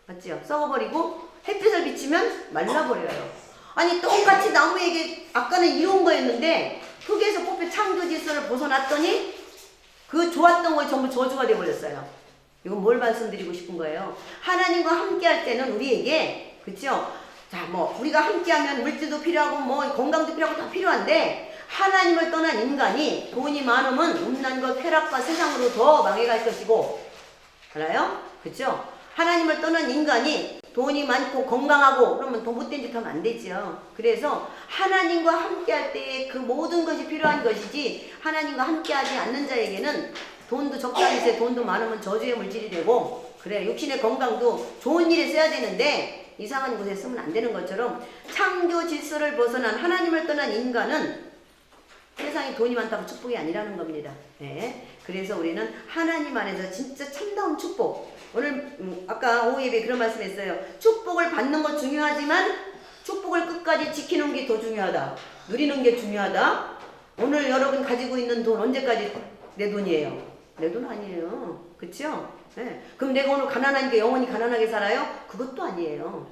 맞죠? 썩어버리고 햇빛을 비치면 말라버려요. 아니 똑같이 나무에게 아까는 이로운 거였는데 흙에서 뽑힌 창조 질서를 벗어났더니 그 좋았던 거에 전부 저주가 되어버렸어요. 이건 뭘 말씀드리고 싶은 거예요? 하나님과 함께 할 때는 우리에게 그쵸? 자, 뭐 우리가 함께하면 물질도 필요하고 뭐 건강도 필요하고 다 필요한데 하나님을 떠난 인간이 돈이 많으면 음란과 쾌락과 세상으로 더 망해갈 것이고 알아요? 그쵸? 하나님을 떠난 인간이 돈이 많고 건강하고 그러면 더 못된 짓 하면 안 되죠. 그래서 하나님과 함께 할 때에 그 모든 것이 필요한 것이지 하나님과 함께 하지 않는 자에게는 돈도 적당히 써야 돈도 많으면 저주의 물질이 되고 그래 육신의 건강도 좋은 일에 써야 되는데 이상한 곳에 쓰면 안 되는 것처럼 창조 질서를 벗어난 하나님을 떠난 인간은 세상에 돈이 많다고 축복이 아니라는 겁니다. 네. 그래서 우리는 하나님 안에서 진짜 참다운 축복. 오늘 아까 오후 예배에 그런 말씀했어요. 축복을 받는 것 중요하지만 축복을 끝까지 지키는 게 더 중요하다. 누리는 게 중요하다. 오늘 여러분 가지고 있는 돈 언제까지 내 돈이에요? 내 돈 아니에요. 그쵸? 네. 그럼 내가 오늘 가난하니까 영원히 가난하게 살아요? 그것도 아니에요.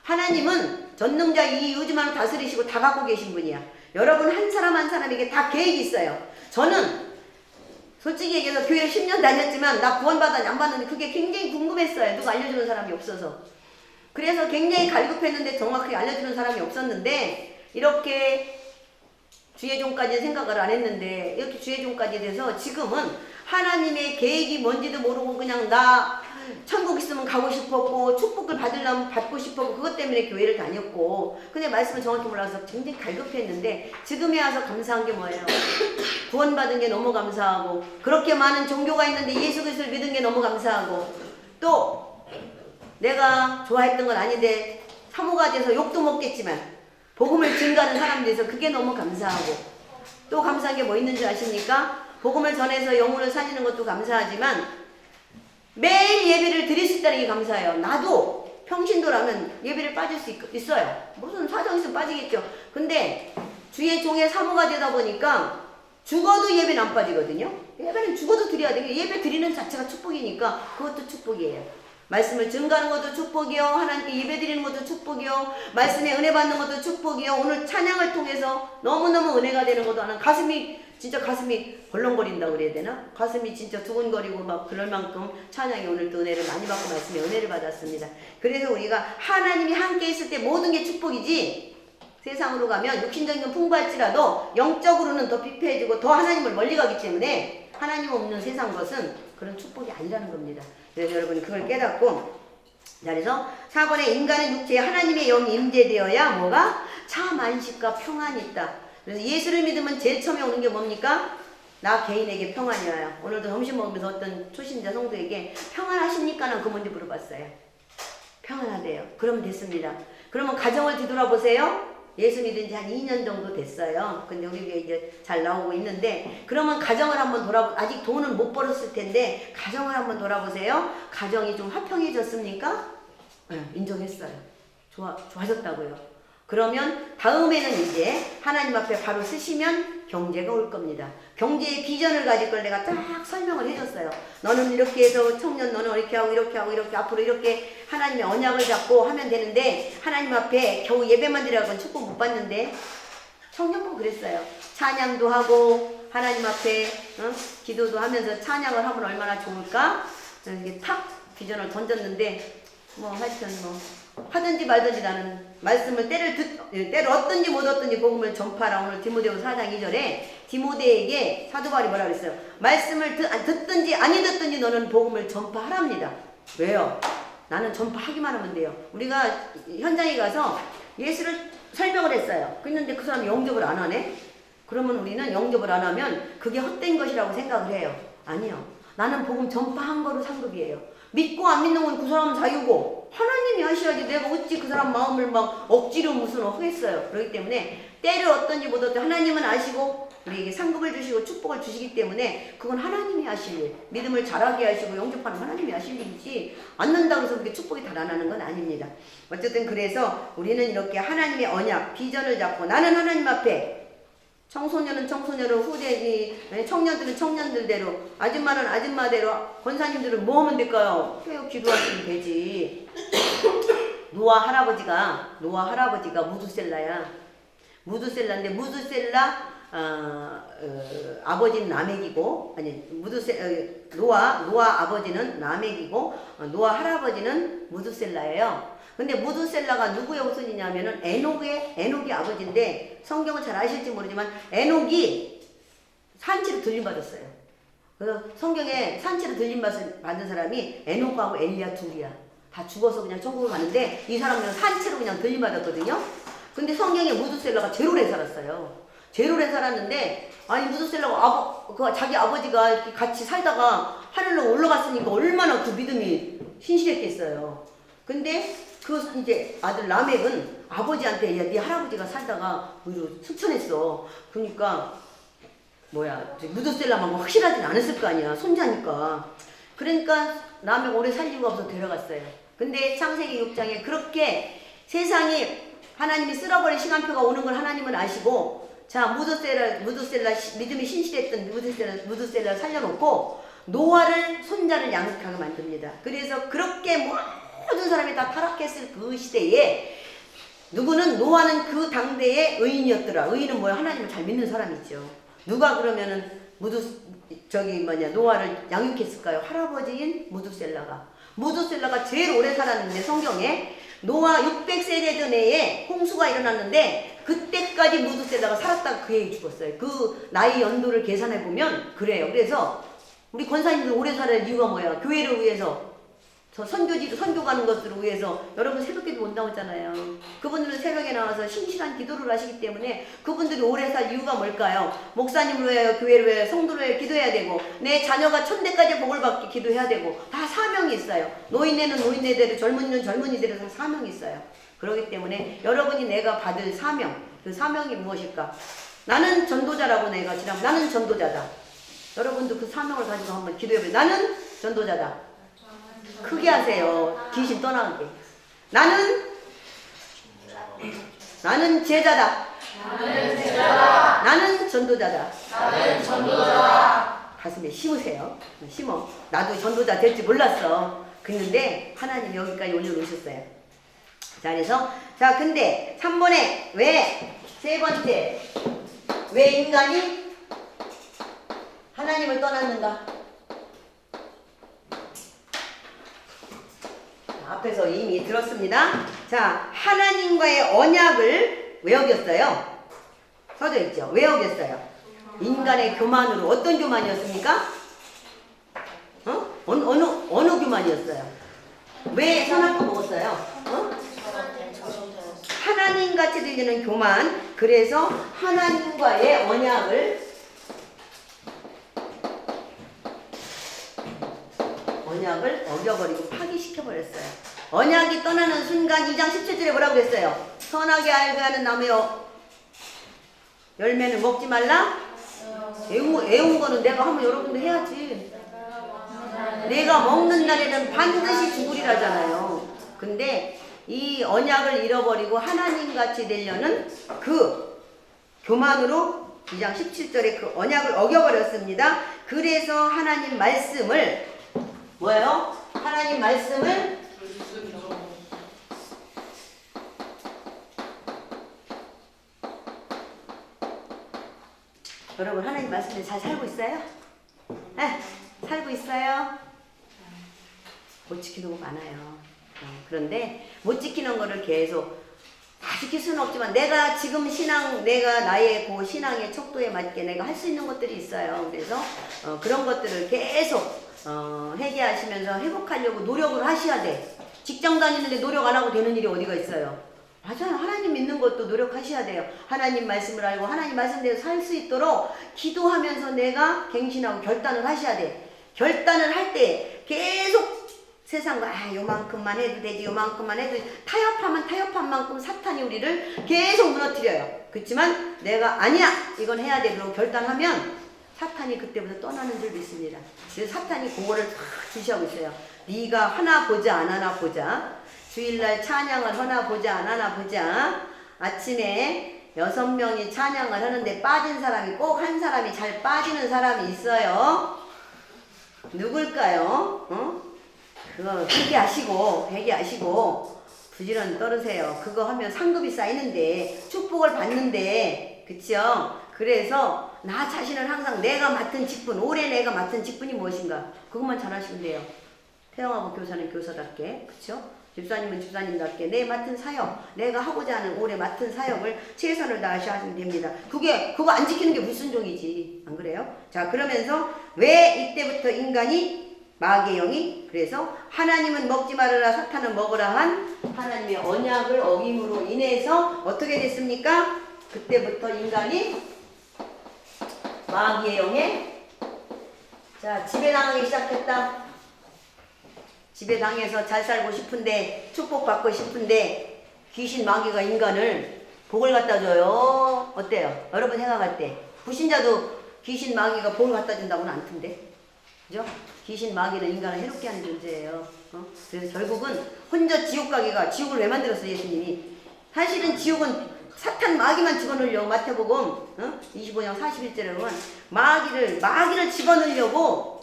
하나님은 전능자 이 우주만을 다스리시고 다 갖고 계신 분이야. 여러분 한 사람 한 사람에게 다 계획이 있어요. 저는 솔직히 얘기해서 교회를 10년 다녔지만 나 구원받았는지 안 받았는지 그게 굉장히 궁금했어요. 누가 알려주는 사람이 없어서. 그래서 굉장히 갈급했는데 정확하게 알려주는 사람이 없었는데 이렇게 주의종까지 생각을 안 했는데 이렇게 주의종까지 돼서 지금은 하나님의 계획이 뭔지도 모르고 그냥 나 천국 있으면 가고 싶었고 축복을 받으려면 받고 싶었고 그것 때문에 교회를 다녔고 근데 말씀을 정확히 몰라서 굉장히 갈급했는데 지금에 와서 감사한 게 뭐예요? 구원받은 게 너무 감사하고 그렇게 많은 종교가 있는데 예수 그리스도를 믿은 게 너무 감사하고 또 내가 좋아했던 건 아닌데 사모가 돼서 욕도 먹겠지만 복음을 증가하는 사람들이 돼서 그게 너무 감사하고 또 감사한 게 뭐 있는 줄 아십니까? 복음을 전해서 영혼을 살리는 것도 감사하지만 매일 예배를 드릴 수 있다는 게 감사해요. 나도 평신도라면 예배를 빠질 수 있어요. 무슨 사정 있으면 빠지겠죠. 근데 주의 종의 사모가 되다 보니까 죽어도 예배는 안 빠지거든요. 예배는 죽어도 드려야 돼요. 예배 드리는 자체가 축복이니까 그것도 축복이에요. 말씀을 증가하는 것도 축복이요. 하나님께 예배 드리는 것도 축복이요. 말씀에 은혜 받는 것도 축복이요. 오늘 찬양을 통해서 너무너무 은혜가 되는 것도 하나 진짜 가슴이 벌렁거린다고 그래야 되나? 가슴이 진짜 두근거리고 막 그럴 만큼 찬양이 오늘도 은혜를 많이 받고 말씀에 은혜를 받았습니다. 그래서 우리가 하나님이 함께 있을 때 모든 게 축복이지 세상으로 가면 육신적인 건 풍부할지라도 영적으로는 더 피폐해지고 더 하나님을 멀리 가기 때문에 하나님 없는 세상 것은 그런 축복이 아니라는 겁니다. 그래서 여러분이 그걸 깨닫고, 자, 그래서 4번에 인간은 육체에 하나님의 영이 임재되어야 뭐가? 참 안식과 평안이 있다. 그래서 예수를 믿으면 제일 처음에 오는 게 뭡니까? 나 개인에게 평안이 와요. 오늘도 점심 먹으면서 어떤 초신자 성도에게 평안하십니까? 난 그 먼저 물어봤어요. 평안하대요. 그러면 됐습니다. 그러면 가정을 뒤돌아보세요. 예수 믿은 지 한 2년 정도 됐어요. 근데 우리 교회 이제 잘 나오고 있는데, 그러면 가정을 한번 아직 돈은 못 벌었을 텐데 가정을 한번 돌아보세요. 가정이 좀 화평해졌습니까? 네, 인정했어요. 좋아졌다고요. 그러면 다음에는 이제 하나님 앞에 바로 쓰시면 경제가 올 겁니다. 경제의 비전을 가질 걸 내가 딱 설명을 해줬어요. 너는 이렇게 해서 청년, 너는 이렇게 하고 이렇게 하고 이렇게 앞으로 이렇게 하나님의 언약을 잡고 하면 되는데, 하나님 앞에 겨우 예배만 드리라고는 축복 못 받는데, 청년부 그랬어요. 찬양도 하고 하나님 앞에 기도도 하면서 찬양을 하면 얼마나 좋을까? 이렇게 탁 비전을 던졌는데, 뭐 하여튼 뭐 하든지 말든지 나는 말씀을 때를 얻든지 못 얻든지 복음을 전파하라. 오늘 디모데후서 4장 2절에 디모데에게 사도 바울이 뭐라 그랬어요? 말씀을 듣든지 아니 듣든지 너는 복음을 전파하랍니다. 왜요? 나는 전파하기만 하면 돼요. 우리가 현장에 가서 예수를 설명을 했어요. 그런데 그 사람이 영접을 안 하네? 그러면 우리는 영접을 안 하면 그게 헛된 것이라고 생각을 해요. 아니요. 나는 복음 전파한 거로 상급이에요. 믿고 안 믿는 건 그 사람 자유고 하나님이 하셔야지 내가 어찌 그 사람 마음을 막 억지로 무슨 하겠어요. 그렇기 때문에 때를 얻든지 못 얻든지 하나님은 아시고 우리에게 상급을 주시고 축복을 주시기 때문에 그건 하나님이 하실 일. 믿음을 잘하게 하시고 영접하는 하나님이 하실 일이지, 않는다고 해서 그렇게 축복이 달아나는 건 아닙니다. 어쨌든 그래서 우리는 이렇게 하나님의 언약, 비전을 잡고 나는 하나님 앞에, 청소년은 청소년으로, 청년들은 청년들대로, 아줌마는 아줌마대로, 권사님들은 뭐 하면 될까요? 계속 기도하시면 되지. 노아 할아버지가 무두셀라야. 무두셀라인데 무두셀라 아버지는 라멕이고, 아니 노아 아버지는 라멕이고 노아 할아버지는 무두셀라예요. 근데 무두셀라가 누구의 후손이냐면은 에녹의 아버지인데, 성경을 잘 아실지 모르지만 에녹이 산치로 들림받았어요. 그래서 성경에 산치로 들림받은 사람이 에녹하고 엘리야 둘이야. 다 죽어서 그냥 천국을 가는데 이 사람은 산치로 그냥 들림받았거든요. 근데 성경에 무두셀라가 제로에 살았어요. 제로에 살았는데, 아니 무두셀라가 자기 아버지가 이렇게 같이 살다가 하늘로 올라갔으니까 얼마나 그 믿음이 신실했겠어요. 근데 그 이제 아들 라멕은 아버지한테, 야, 네 할아버지가 살다가 오히려 승천했어. 그러니까 무두셀라만 확실하진 않았을 거 아니야, 손자니까. 그러니까 라멕 오래 살 이유가 없어서 데려갔어요. 근데 창세기 6장에 그렇게 세상이 하나님이 쓸어버린 시간표가 오는 걸 하나님은 아시고, 자, 무두셀라 믿음이 신실했던 무두셀라 살려놓고 노아를 손자를 양육하게 만듭니다. 그래서 그렇게 모든 사람이 다 타락했을 그 시대에 노아는 그 당대의 의인이었더라. 의인은 뭐야? 하나님을 잘 믿는 사람이죠. 누가 그러면은 노아를 양육했을까요? 할아버지인 무두셀라가 제일 오래 살았는데, 성경에 노아 600세대 전에 홍수가 일어났는데 그때까지 무두셀라가 살았다가 그 애기 죽었어요. 그 나이 연도를 계산해 보면 그래요. 그래서 우리 권사님들 오래 살아야 이유가 뭐야? 교회를 위해서, 저 선교 가는 것들을 위해서. 여러분 새벽기도 온다고 했잖아요. 그분들은 새벽에 나와서 신실한 기도를 하시기 때문에 그분들이 오래 살 이유가 뭘까요? 목사님을 위하여, 교회를 위하여, 성도를 위하여 기도해야 되고, 내 자녀가 천대까지 복을 받게 기도해야 되고, 다 사명이 있어요. 노인네는 노인네대로, 젊은이는 젊은이대로 다 사명이 있어요. 그렇기 때문에 여러분이 내가 받을 사명, 그 사명이 무엇일까? 나는 전도자라고 내가 지금 나는 전도자다. 여러분도 그 사명을 가지고 한번 기도해보세요. 나는 전도자다. 크게 하세요. 귀신 떠나게. 나는 제자다. 나는 전도자다. 가슴에 심으세요. 심어. 나도 전도자 될지 몰랐어. 그런데 하나님 여기까지 올려놓으셨어요. 자, 그래서 근데 3번에 세 번째, 왜 인간이 하나님을 떠났는가? 앞에서 이미 들었습니다. 자, 하나님과의 언약을 왜 어겼어요? 써져 있죠. 왜 어겼어요? 인간의 교만으로. 어떤 교만이었습니까? 어느 교만이었어요? 왜 선할 거 먹었어요? 하나님같이 들리는 교만. 그래서 하나님과의 언약을 어겨버리고 파기시켜버렸어요. 언약이 떠나는 순간 2장 17절에 뭐라고 그랬어요? 선하게 알게 하는 나무의 열매는 먹지 말라? 애운 거는 내가 하면 여러분도 해야지. 내가 먹는 날에는 반드시 죽으리라잖아요. 근데 이 언약을 잃어버리고 하나님같이 되려는 그 교만으로 2장 17절에 그 언약을 어겨버렸습니다. 그래서 하나님 말씀을 뭐예요? 하나님 말씀을 여러분 하나님 말씀에 잘 살고 있어요? 네, 살고 있어요? 못 지키는 거 많아요. 그런데 못 지키는 거를 계속 다 지킬 수는 없지만 내가 지금 내가 나의 그 신앙의 척도에 맞게 내가 할 수 있는 것들이 있어요. 그래서 그런 것들을 계속 회개하시면서 회복하려고 노력을 하셔야 돼. 직장 다니는데 노력 안 하고 되는 일이 어디가 있어요? 맞아요. 하나님 믿는 것도 노력하셔야 돼요. 하나님 말씀을 알고 하나님 말씀대로 살 수 있도록 기도하면서 내가 갱신하고 결단을 하셔야 돼. 결단을 할 때 계속 세상과 요만큼만 해도 되지, 요만큼만 해도 되지. 타협하면 타협한 만큼 사탄이 우리를 계속 무너뜨려요. 그렇지만 내가 아니야 이건 해야 돼 그러고 결단하면 사탄이 그때부터 떠나는 줄 믿습니다. 그래서 사탄이 그거를 다 주시하고 있어요. 네가 하나 보자 안 하나 보자. 주일날 찬양을 하나 보자 안 하나 보자. 아침에 6명이 찬양을 하는데 빠진 사람이 꼭 한 사람이 잘 빠지는 사람이 있어요. 누굴까요? 그거 회개하시고 부지런히 떨으세요. 그거 하면 상급이 쌓이는데 축복을 받는데 그쵸? 그래서 나 자신을 항상 내가 맡은 직분, 올해 내가 맡은 직분이 무엇인가 그것만 잘하시면 돼요. 태영하고 교사는 교사답게 그쵸? 집사님은 집사님답게 내 맡은 사역, 내가 하고자 하는 올해 맡은 사역을 최선을 다하시면 됩니다. 그거 안 지키는 게 불순종이지 안 그래요? 자 그러면서 왜 이때부터 인간이 마귀의 영이 그래서 하나님은 먹지 말아라 사탄은 먹으라 한 하나님의 언약을 어김으로 인해서 어떻게 됐습니까? 그때부터 인간이 마귀의 영에 지배당하기 시작했다. 지배당해서 잘 살고 싶은데 축복받고 싶은데 귀신 마귀가 인간을 복을 갖다 줘요. 어때요? 여러분 생각할 때 불신자도 귀신 마귀가 복을 갖다 준다고는 안 튼데 그죠? 귀신 마귀는 인간을 해롭게 하는 존재예요. 그래서 결국은 혼자 지옥 가기가 지옥을 왜 만들었어요 예수님이? 사실은 지옥은 사탄 마귀만 집어넣으려고 마태복음 25장 41절에 보면 마귀를 집어넣으려고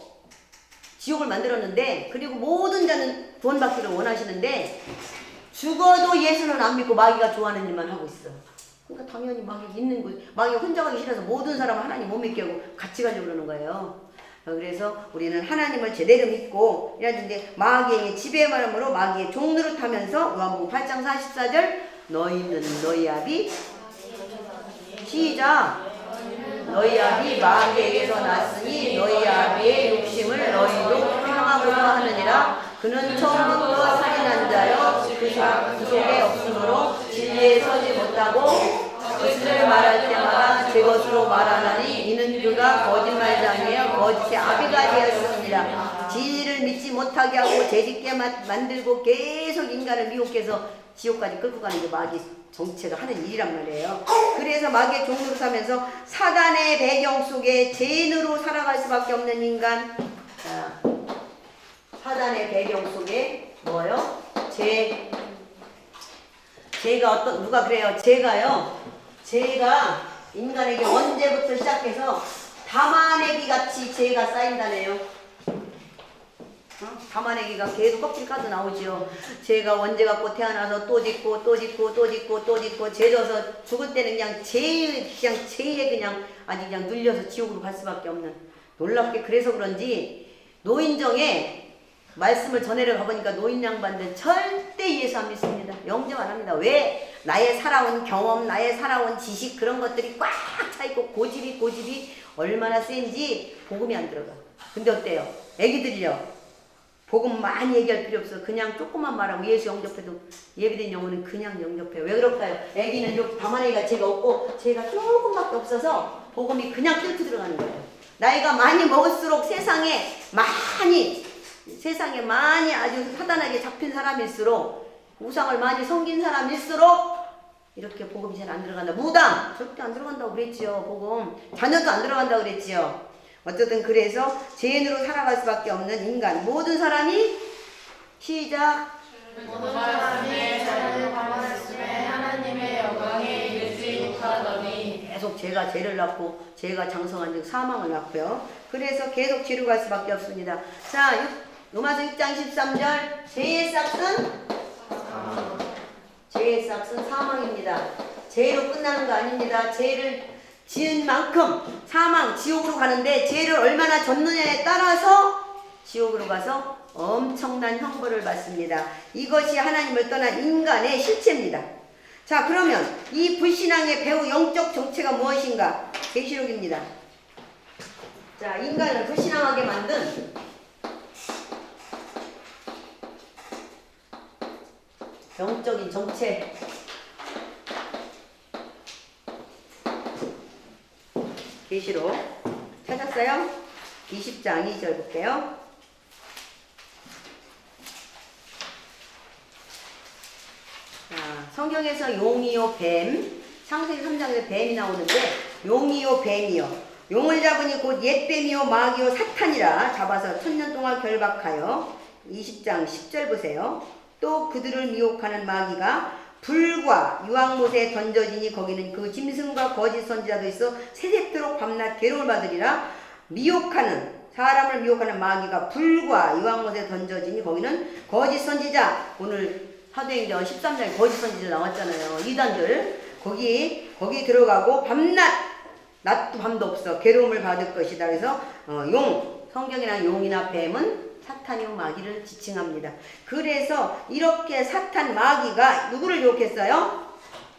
지옥을 만들었는데 그리고 모든 자는 구원받기를 원하시는데 죽어도 예수는 안 믿고 마귀가 좋아하는 일만 하고 있어. 그러니까 당연히 마귀가 혼자 가기 싫어서 모든 사람을 하나님 못 믿게 하고 같이 가려고 그러는 거예요. 그래서 우리는 하나님을 제대로 믿고 이랬는데 마귀의 지배만으로 마귀의 종노릇하면서 요한복음 8장 44절 너희는 너희 아비 시작 너희 아비 마귀에게서 났으니 너희 아비의 욕심을 너희도 행하고자 하느니라. 그는 처음부터 살인한 자여 그 속에 없으므로 진리에 서지 못하고 것을 말할 때마다 제 것으로 말하나니 이는 그가 거짓말장이여 거짓의 아비가 되었습니다. 진리를 믿지 못하게 하고 죄짓게 만들고 계속 인간을 미혹해서 지옥까지 끌고 가는 게 마귀 정체가 하는 일이란 말이에요. 그래서 마귀의 종으로 사면서 사단의 배경 속에 죄인으로 살아갈 수밖에 없는 인간. 사단의 배경 속에 뭐요? 죄가 누가 그래요? 죄가 인간에게 언제부터 시작해서 담아내기 같이 죄가 쌓인다네요. 담아내기가 계속 껍질 까서 나오지요. 죄가 원죄 갖고 태어나서 또 짓고 죄 져서 죽을 때는 그냥 죄에 그냥 아주 그냥 눌려서 지옥으로 갈 수밖에 없는. 놀랍게 그래서 그런지 노인정에 말씀을 전해를 가보니까 노인 양반들 절대 예수 안 믿습니다. 영접 안 합니다. 왜? 나의 살아온 경험, 나의 살아온 지식 그런 것들이 꽉 차있고 고집이 얼마나 센지 복음이 안 들어가. 근데 어때요? 애기들이요. 복음 많이 얘기할 필요 없어. 그냥 조금만 말하고 예수 영접해도 예비된 영혼은 그냥 영접해요. 왜 그럴까요? 애기는 이렇게 밤하늘이가 죄가 없고 죄가 조금밖에 없어서 복음이 그냥 뚫고 들어가는 거예요. 나이가 많이 먹을수록 세상에 많이 아주 사단에게 잡힌 사람일수록 우상을 많이 섬긴 사람일수록 이렇게 복음이 잘 안 들어간다. 무당 절대 안 들어간다고 그랬지요. 복음 자녀도 안 들어간다고 그랬지요. 어쨌든 그래서 죄인으로 살아갈 수밖에 없는 인간 모든 사람이 시작 모든 사람이 자녀를 방황했음에 하나님의 영광에 이르지 못하더니 계속 죄를 낳고 죄가 장성한 즉 사망을 낳고요. 그래서 계속 뒤로 갈 수밖에 없습니다. 자, 로마서 6장 13절 죄의 싹은 사망입니다. 죄로 끝나는 거 아닙니다. 죄를 지은 만큼 사망, 지옥으로 가는데 죄를 얼마나 졌느냐에 따라서 지옥으로 가서 엄청난 형벌을 받습니다. 이것이 하나님을 떠난 인간의 실체입니다. 자, 그러면 이 불신앙의 배후 영적 정체가 무엇인가? 계시록입니다. 자, 인간을 불신앙하게 만든 영적인 정체. 계시록 찾았어요? 20장 2절 볼게요. 자, 성경에서 용이요 뱀, 창세기 3장에서 뱀이 나오는데 용이요 뱀이요 용을 잡으니 곧 옛뱀이요 마귀요 사탄이라 잡아서 1000년 동안 결박하여 20장 10절 보세요. 또 그들을 미혹하는 마귀가 불과 유황못에 던져지니 거기는 그 짐승과 거짓 선지자도 있어 새새도록 밤낮 괴로움을 받으리라. 사람을 미혹하는 마귀가 불과 유황못에 던져지니 거기는 거짓 선지자. 오늘 사도행전 13장에 거짓 선지자 나왔잖아요. 이단들 거기 들어가고 밤낮 낮도 밤도 없어 괴로움을 받을 것이다. 그래서 성경이나 용이나 뱀은 사탄이요 마귀를 지칭합니다. 그래서 이렇게 사탄 마귀가 누구를 유혹했어요?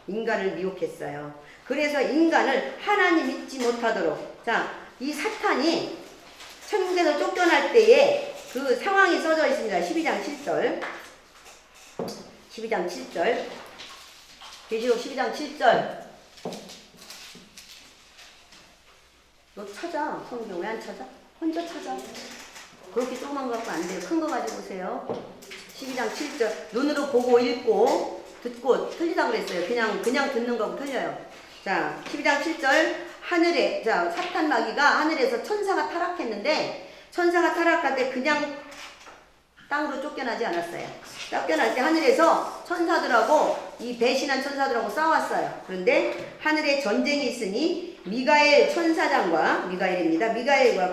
인간을 미혹했어요. 그래서 인간을 하나님 믿지 못하도록. 자, 이 사탄이 천국에서 쫓겨날 때에 그 상황이 써져 있습니다. 12장 7절 계시록 12장 7절. 너 찾아. 성경 왜 안 찾아? 혼자 찾아. 그렇게 조그만 거 갖고 안 돼요. 큰 거 가지고 오세요. 12장 7절. 눈으로 보고 읽고 듣고 틀리다고 그랬어요. 그냥 듣는 거하고 틀려요. 자, 12장 7절. 사탄 마귀가 하늘에서 천사가 타락했는데 천사가 타락할 때 그냥 땅으로 쫓겨나지 않았어요. 쫓겨날 때 하늘에서 천사들하고 이 배신한 천사들하고 싸웠어요. 그런데 하늘에 전쟁이 있으니 미가엘과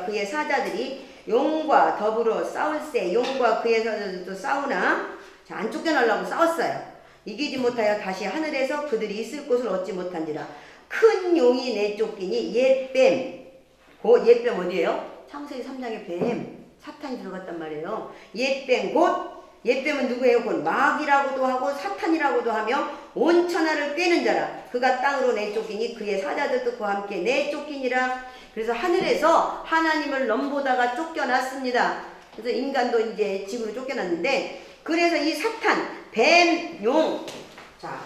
그의 사자들이 용과 더불어 싸울세. 용과 그의 사자들도 싸우나 안 쫓겨나려고 싸웠어요. 이기지 못하여 다시 하늘에서 그들이 있을 곳을 얻지 못한지라. 큰 용이 내쫓기니 옛뱀 어디예요? 창세기 3장의 뱀 사탄이 들어갔단 말이에요. 옛뱀은 누구예요? 곧 마귀라고도 하고 사탄이라고도 하며 온 천하를 꿰는 자라. 그가 땅으로 내쫓기니 그의 사자들도 그와 함께 내쫓기니라. 그래서 하늘에서 하나님을 넘보다가 쫓겨났습니다. 그래서 인간도 이제 지구로 쫓겨났는데, 그래서 이 사탄, 뱀, 용. 자,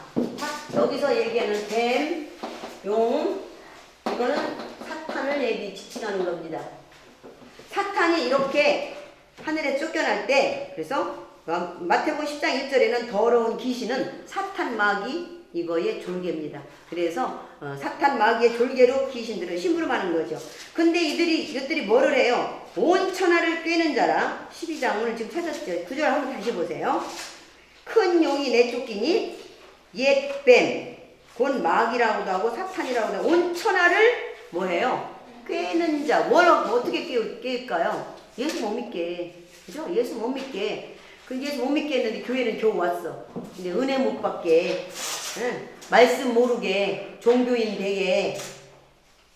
여기서 얘기하는 뱀, 용, 이거는 사탄을 지칭하는 겁니다. 사탄이 이렇게 하늘에 쫓겨날 때, 그래서 마태복음 10장 1절에는 더러운 귀신은 사탄 마귀 이거의 졸개입니다. 그래서 사탄 마귀의 졸개로 귀신들을 심부름하는 거죠. 근데 이들이 뭐를 해요? 온 천하를 꿰는 자라. 12장 오늘 지금 찾았죠. 9절 한번 다시 보세요. 큰 용이 내쫓기니 옛뱀 곧 마귀라고도 하고 사탄이라고도 하고 온 천하를 뭐해요? 꿰는 자. 어떻게 꿰일까요? 예수 못 믿게. 그죠? 예수 못 믿게. 그 예수 못 믿게 했는데 교회는 겨우 왔어. 근데 은혜 못 받게, 말씀 모르게, 종교인 되게.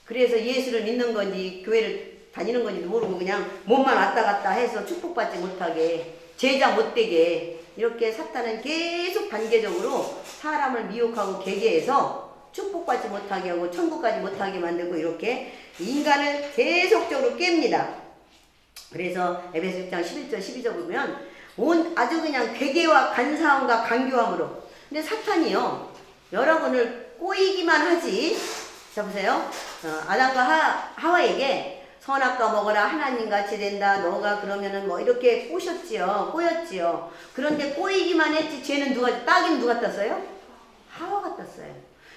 그래서 예수를 믿는 건지 교회를 다니는 건지도 모르고 그냥 몸만 왔다 갔다 해서 축복받지 못하게, 제자 못되게, 이렇게 사탄은 계속 단계적으로 사람을 미혹하고 계계해서 축복받지 못하게 하고 천국까지 못하게 만들고 이렇게 인간을 계속적으로 깹니다. 그래서 에베소 6장 11절 12절 보면 아주 그냥 괴계와 간사함과 간교함으로. 근데 사탄이요, 여러분을 꼬이기만 하지. 자 보세요. 아담과 하와에게 선악과 먹어라 하나님같이 된다. 너가 그러면은 뭐 이렇게 꼬였지요. 그런데 꼬이기만 했지 쟤는 딱이는 누가 땄어요? 하와가 땄어요.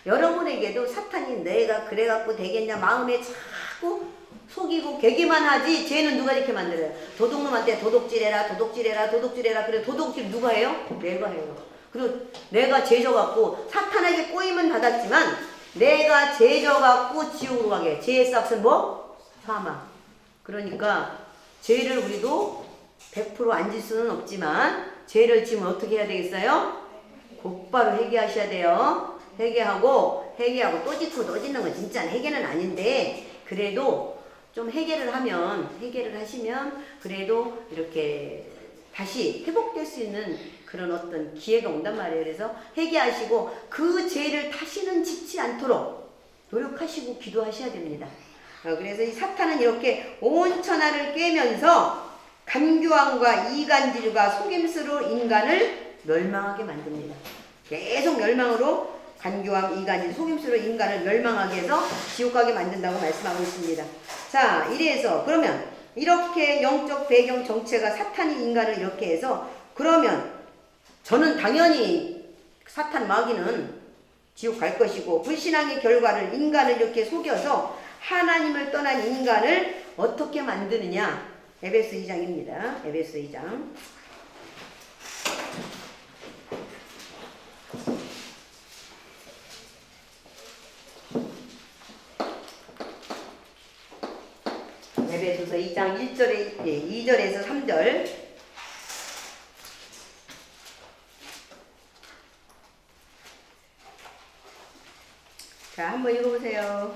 여러분에게도 사탄이 내가 그래갖고 되겠냐 마음에 자꾸 속이고 개기만 하지 쟤는 누가 이렇게 만들어요? 도둑놈한테 도둑질해라. 그래 도둑질 누가 해요? 내가 해요. 그리고 내가 죄져갖고 사탄에게 꼬임은 받았지만 내가 죄져갖고 지옥으로 가게. 죄의 싹은 뭐? 사망. 그러니까 죄를 우리도 100% 안 질 수는 없지만 죄를 지면 어떻게 해야 되겠어요? 곧바로 회개하셔야 돼요. 회개하고 또 짓고 또 짓는 건 진짜 회개는 아닌데 그래도 좀 회개를 하시면 그래도 이렇게 다시 회복될 수 있는 그런 어떤 기회가 온단 말이에요. 그래서 회개하시고 그 죄를 다시는 짓지 않도록 노력하시고 기도하셔야 됩니다. 그래서 이 사탄은 이렇게 온 천하를 꿰면서 간교함과 이간질과 속임수로 인간을 멸망하게 만듭니다. 계속 멸망으로 간교함, 이간질, 속임수로 인간을 멸망하게 해서 지옥 가게 만든다고 말씀하고 있습니다. 자, 이래서 그러면 이렇게 영적 배경 정체가 사탄이 인간을 이렇게 해서 그러면 저는 당연히 사탄 마귀는 지옥 갈 것이고 불신앙의 결과를 인간을 이렇게 속여서 하나님을 떠난 인간을 어떻게 만드느냐. 에베소 2장입니다. 에베소 2장. 에베소서 2장 2절에서 3절. 자, 한번 읽어보세요.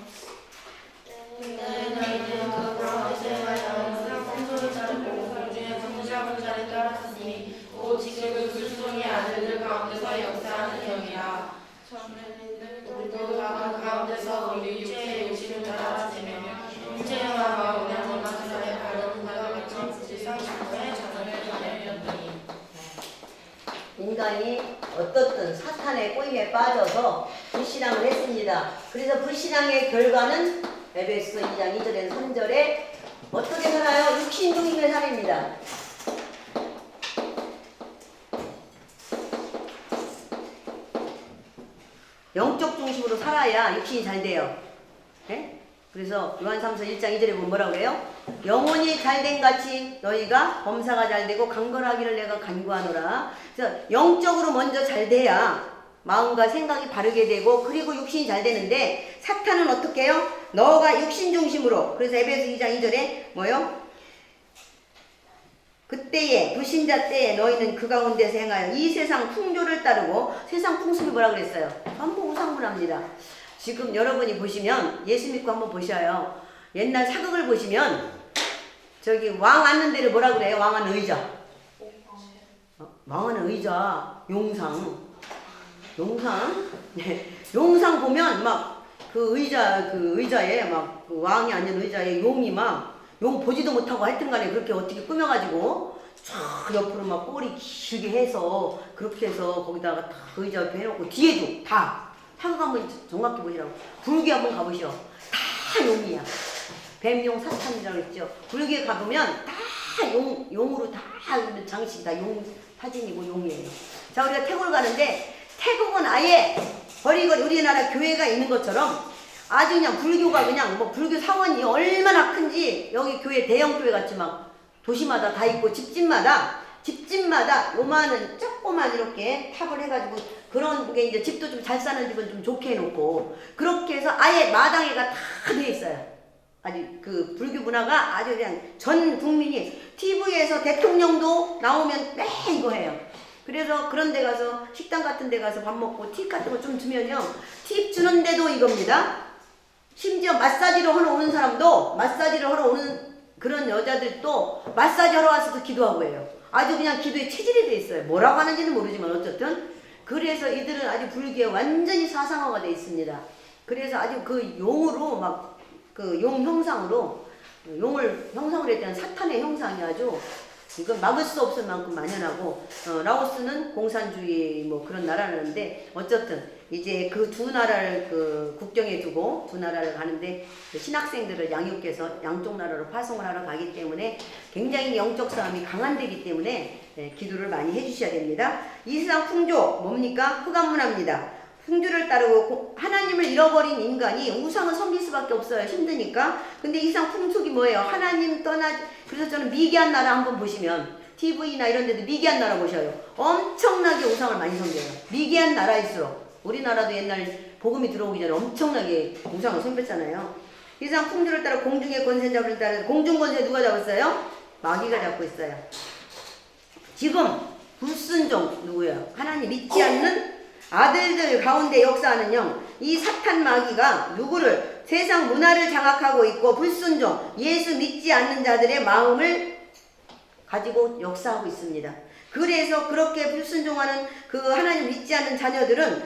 오직은 그리스도의 아들들 가운데서 역사하는 영이라. 우리도 가운데서 우리 육체의 욕심을 따라지며 육체와 마음의 원하는 바르는 바가 같이 지상 신분의 자녀를 가려였더니. 인간이 어떻든 사탄의 꼬임에 빠져서 불신앙을 했습니다. 그래서 불신앙의 결과는 에베소 2장 2절에서 3절에 어떻게 살아요? 육신중심의 삶입니다. 영적 중심으로 살아야 육신이 잘 돼요. 네? 그래서 요한 3서 1장 2절에 보면 뭐라고 그래요? 영혼이 잘된 같이 너희가 범사가 잘되고 강건하기를 내가 간구하노라. 그래서 영적으로 먼저 잘 돼야 마음과 생각이 바르게 되고 그리고 육신이 잘 되는데 사탄은 어떻게 해요? 너가 육신 중심으로. 그래서 에베소 2장 2절에 뭐요? 그때에 불신자 때에 너희는 그 가운데서 행하여 이 세상 풍조를 따르고. 세상 풍습이 뭐라 그랬어요? 전부 우상분합니다. 지금 여러분이 보시면 예수 믿고 한번 보셔요. 옛날 사극을 보시면 저기 왕 앉는 데를 뭐라 그래요? 왕 앉는 의자. 왕 앉는 의자. 용상. 네. 용상 보면 막 그 의자에 막 그 왕이 앉는 의자에 용이 막 용 보지도 못하고 하여튼간에 그렇게 어떻게 꾸며가지고 쫙 옆으로 막 꼬리 길게 해서 그렇게 해서 거기다가 다 의자 옆에 해놓고 뒤에도 다 사극 한번 정확히 보시라고. 불교 한번 가보시오. 다 용이야. 뱀용 사탄이라고 했죠. 불교에 가보면 다 용으로 다 장식이 다 용 사진이고 용이에요. 자, 우리가 태국을 가는데 태국은 아예 거리거리 우리나라 교회가 있는 것처럼 아주 그냥 불교가 그냥 뭐 불교 사원이 얼마나 큰지 여기 교회 대형 교회 같이 막 도시마다 다 있고 집집마다 요만한 조그만 이렇게 탑을 해가지고 그런 게 이제 집도 좀 잘 사는 집은 좀 좋게 해놓고 그렇게 해서 아예 마당에가 다 돼 있어요. 아주 그 불교 문화가 아주 그냥 전 국민이 TV에서 대통령도 나오면 매 이거 해요. 그래서 그런 데 가서 식당 같은 데 가서 밥 먹고 팁 같은 거 좀 주면요. 팁 주는데도 이겁니다. 심지어 마사지를 하러 오는 사람도 마사지를 하러 오는 그런 여자들도 마사지 하러 와서도 기도하고 해요. 아주 그냥 기도에 체질이 돼 있어요. 뭐라고 하는지는 모르지만 어쨌든. 그래서 이들은 아주 불교에 완전히 사상화가 돼 있습니다. 그래서 아주 그 용으로 막 그 용 형상으로 용을 형상으로 했다는 사탄의 형상이 아주 이건 막을 수 없을 만큼 만연하고 라오스는 공산주의 뭐 그런 나라라는데 어쨌든 이제 그 두 나라를 그 국경에 두고 두 나라를 가는데 그 신학생들을 양육해서 양쪽 나라로 파송을 하러 가기 때문에 굉장히 영적 싸움이 강한데기 때문에 기도를 많이 해주셔야 됩니다. 이 세상 풍조 뭡니까? 흑암문화입니다. 풍조를 따르고 하나님을 잃어버린 인간이 우상을 섬길 수밖에 없어요. 힘드니까. 근데 이 세상 풍속이 뭐예요? 하나님 그래서 저는 미개한 나라 한번 보시면 TV나 이런 데도 미개한 나라 보셔요. 엄청나게 우상을 많이 섬겨요. 미개한 나라일수록. 우리나라도 옛날 복음이 들어오기 전에 엄청나게 우상을 섬겼잖아요. 이 세상 풍조를 따라 공중의 권세 잡을 따라 공중 권세 누가 잡았어요? 마귀가 잡고 있어요. 지금 불순종 누구예요? 하나님 믿지 않는 아들들 가운데 역사하는 영, 이 사탄 마귀가 누구를 세상 문화를 장악하고 있고 불순종, 예수 믿지 않는 자들의 마음을 가지고 역사하고 있습니다. 그래서 그렇게 불순종하는 그 하나님 믿지 않는 자녀들은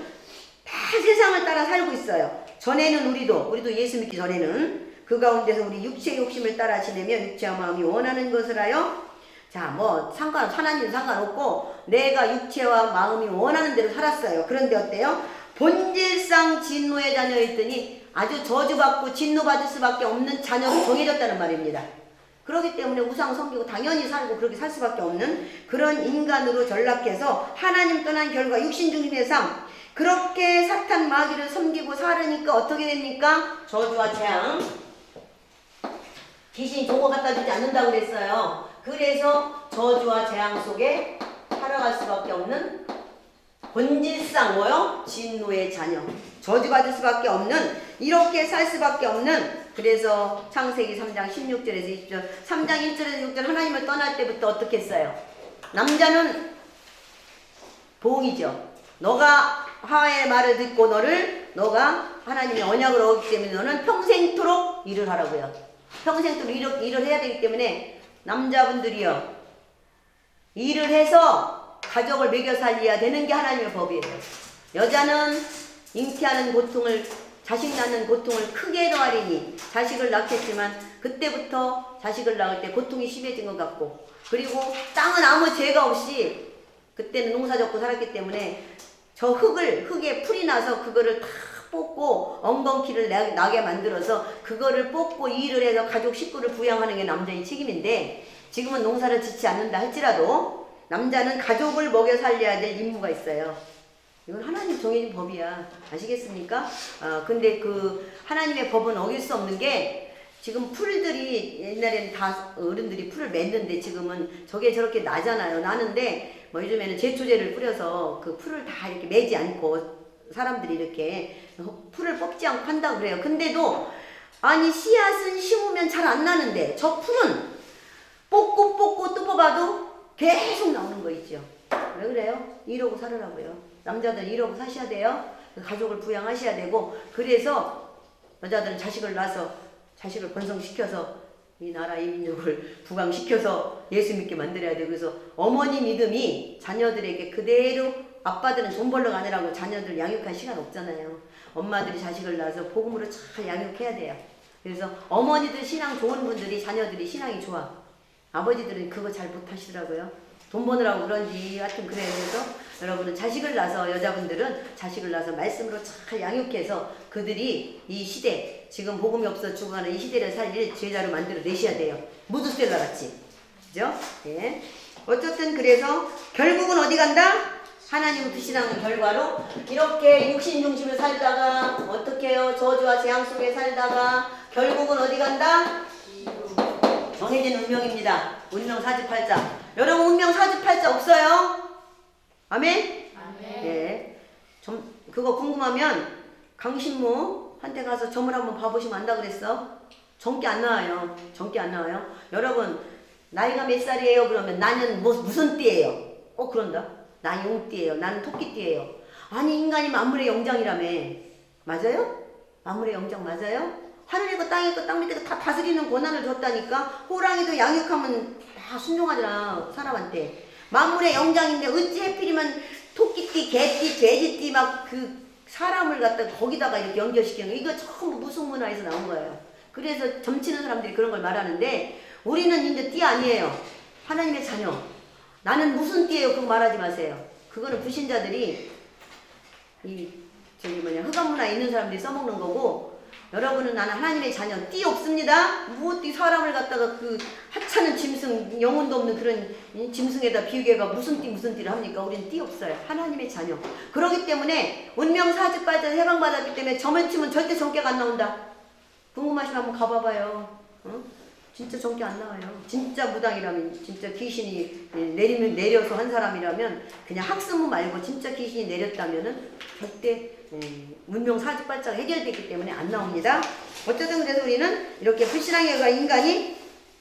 다 세상을 따라 살고 있어요. 전에는 우리도 예수 믿기 전에는 그 가운데서 우리 육체의 욕심을 따라 지내며 육체와 마음이 원하는 것을 하여 자, 뭐 하나님 상관없고 내가 육체와 마음이 원하는 대로 살았어요. 그런데 어때요? 본질상 진노의 자녀였더니 아주 저주받고 진노받을 수밖에 없는 자녀로 정해졌다는 말입니다. 그렇기 때문에 우상 섬기고 당연히 살고 그렇게 살 수밖에 없는 그런 인간으로 전락해서 하나님 떠난 결과 육신 중심의 삶, 그렇게 사탄 마귀를 섬기고 살으니까 어떻게 됩니까? 저주와 재앙, 귀신이 종어 갖다 주지 않는다고 그랬어요. 그래서 저주와 재앙 속에 살아갈 수밖에 없는 본질상 뭐요? 진노의 자녀, 저주받을 수밖에 없는, 이렇게 살 수밖에 없는. 그래서 창세기 3장 16절에서 20절 3장 1절에서 6절 하나님을 떠날 때부터 어떻게 했어요? 남자는 봉이죠. 너가 하와의 말을 듣고 너가 하나님의 언약을 어기기 때문에 너는 평생토록 일을 하라고요. 평생토록 일을 해야 되기 때문에 남자분들이요, 일을 해서 가족을 먹여 살려야 되는 게 하나님의 법이에요. 여자는 잉태하는 고통을, 자식 낳는 고통을 크게 더하리니, 자식을 낳겠지만 그때부터 자식을 낳을 때 고통이 심해진 것 같고, 그리고 땅은 아무 죄가 없이 그때는 농사 짓고 살았기 때문에 저 흙에 풀이 나서 그거를 다 뽑고 엉겅퀴를 나게 만들어서 그거를 뽑고 일을 해서 가족 식구를 부양하는 게 남자의 책임인데, 지금은 농사를 짓지 않는다 할지라도 남자는 가족을 먹여 살려야 될 임무가 있어요. 이건 하나님 정해진 법이야. 아시겠습니까? 근데 그 하나님의 법은 어길 수 없는 게, 지금 풀들이 옛날에는 다 어른들이 풀을 맸는데 지금은 저게 저렇게 나잖아요. 나는데 뭐 요즘에는 제초제를 뿌려서 그 풀을 다 이렇게 매지 않고 사람들이 이렇게 풀을 뽑지 않고 한다고 그래요. 근데도 아니 씨앗은 심으면 잘 안 나는데 저 풀은 뽑고 또 뽑아도 계속 나오는 거 있죠. 왜 그래요? 이러고 살으라고요. 남자들 이러고 사셔야 돼요. 가족을 부양하셔야 되고, 그래서 여자들은 자식을 낳아서 자식을 번성시켜서 이 나라 이 민족을 부강시켜서 예수 믿게 만들어야 되고, 그래서 어머니 믿음이 자녀들에게 그대로, 아빠들은 돈 벌러 가느라고 자녀들 양육할 시간 없잖아요. 엄마들이 자식을 낳아서 복음으로 잘 양육해야 돼요. 그래서 어머니들 신앙 좋은 분들이 자녀들이 신앙이 좋아. 아버지들은 그거 잘 못하시더라고요. 돈 버느라고 그런지 하여튼 그래요. 그래서 여러분은 자식을 낳아서, 여자분들은 자식을 낳아서 말씀으로 잘 양육해서 그들이 이 시대, 지금 복음이 없어 죽어가는 이 시대를 살릴 제자로 만들어 내셔야 돼요. 무드셀라 같이. 그죠? 예. 어쨌든 그래서 결국은 어디 간다? 하나님을 불신하는 결과로 이렇게 육신 중심을 살다가 어떻게 해요? 저주와 재앙 속에 살다가 결국은 어디 간다? 정해진 운명입니다. 운명 사주팔자. 여러분 운명 사주팔자 없어요? 아멘? 아멘. 네. 그거 궁금하면 강신모한테 가서 점을 한번 봐보시면 안다 그랬어. 정기 안 나와요. 정기 안 나와요. 여러분 나이가 몇 살이에요? 그러면 나는 무슨 띠예요? 그런다. 나 용띠예요. 나는 토끼띠예요. 아니 인간이 만물의 영장이라며. 맞아요? 만물의 영장 맞아요? 하늘에 거 땅에 거 땅 밑에 거 다 다스리는 권한을 줬다니까. 호랑이도 양육하면 다 순종하잖아 사람한테. 만물의 영장인데 어찌 해필이면 토끼띠, 개띠, 돼지띠 막 그 사람을 갖다 거기다가 이렇게 연결시키는 거. 이거 전부 무속문화에서 나온 거예요. 그래서 점치는 사람들이 그런 걸 말하는데 우리는 이제 띠 아니에요. 하나님의 자녀. 나는 무슨 띠예요? 그거 말하지 마세요. 그거는 불신자들이 흑암문화에 있는 사람들이 써먹는 거고, 여러분은 나는 하나님의 자녀. 띠 없습니다. 무엇띠 사람을 갖다가 그 하찮은 짐승, 영혼도 없는 그런 짐승에다 비유해가 무슨 띠를 합니까? 우리는 띠 없어요. 하나님의 자녀. 그러기 때문에 운명사주 빠져 해방받았기 때문에 점을 치면 절대 정계가 안 나온다. 궁금하시면 한번 가봐봐요. 어? 진짜 정계 안 나와요. 진짜 무당이라면, 진짜 귀신이 내려서 한 사람이라면, 그냥 학습문 말고 진짜 귀신이 내렸다면은 절대 문명사주발자가 해결됐기 때문에 안 나옵니다. 어쨌든 그래서 우리는 이렇게 불신앙의 인간이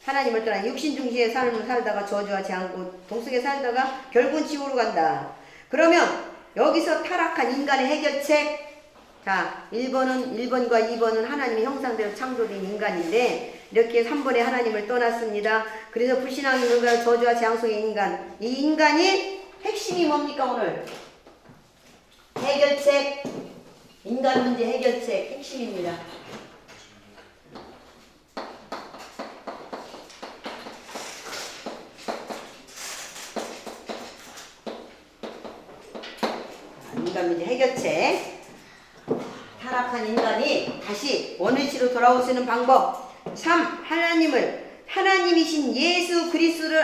하나님을 떠나 육신 중심의 삶을 살다가 저주와 재앙고 동속에 살다가 결국은 지옥으로 간다. 그러면 여기서 타락한 인간의 해결책, 자, 1번과 2번은 하나님의 형상대로 창조된 인간인데, 이렇게 3번에 하나님을 떠났습니다. 그래서 불신앙인과 저주와 재앙 속의 인간. 이 인간이 핵심이 뭡니까 오늘? 해결책. 인간 문제 해결책 핵심입니다. 인간 문제 해결책. 타락한 인간이 다시 원위치로 돌아올 수 있는 방법. 3. 하나님이신 예수 그리스도를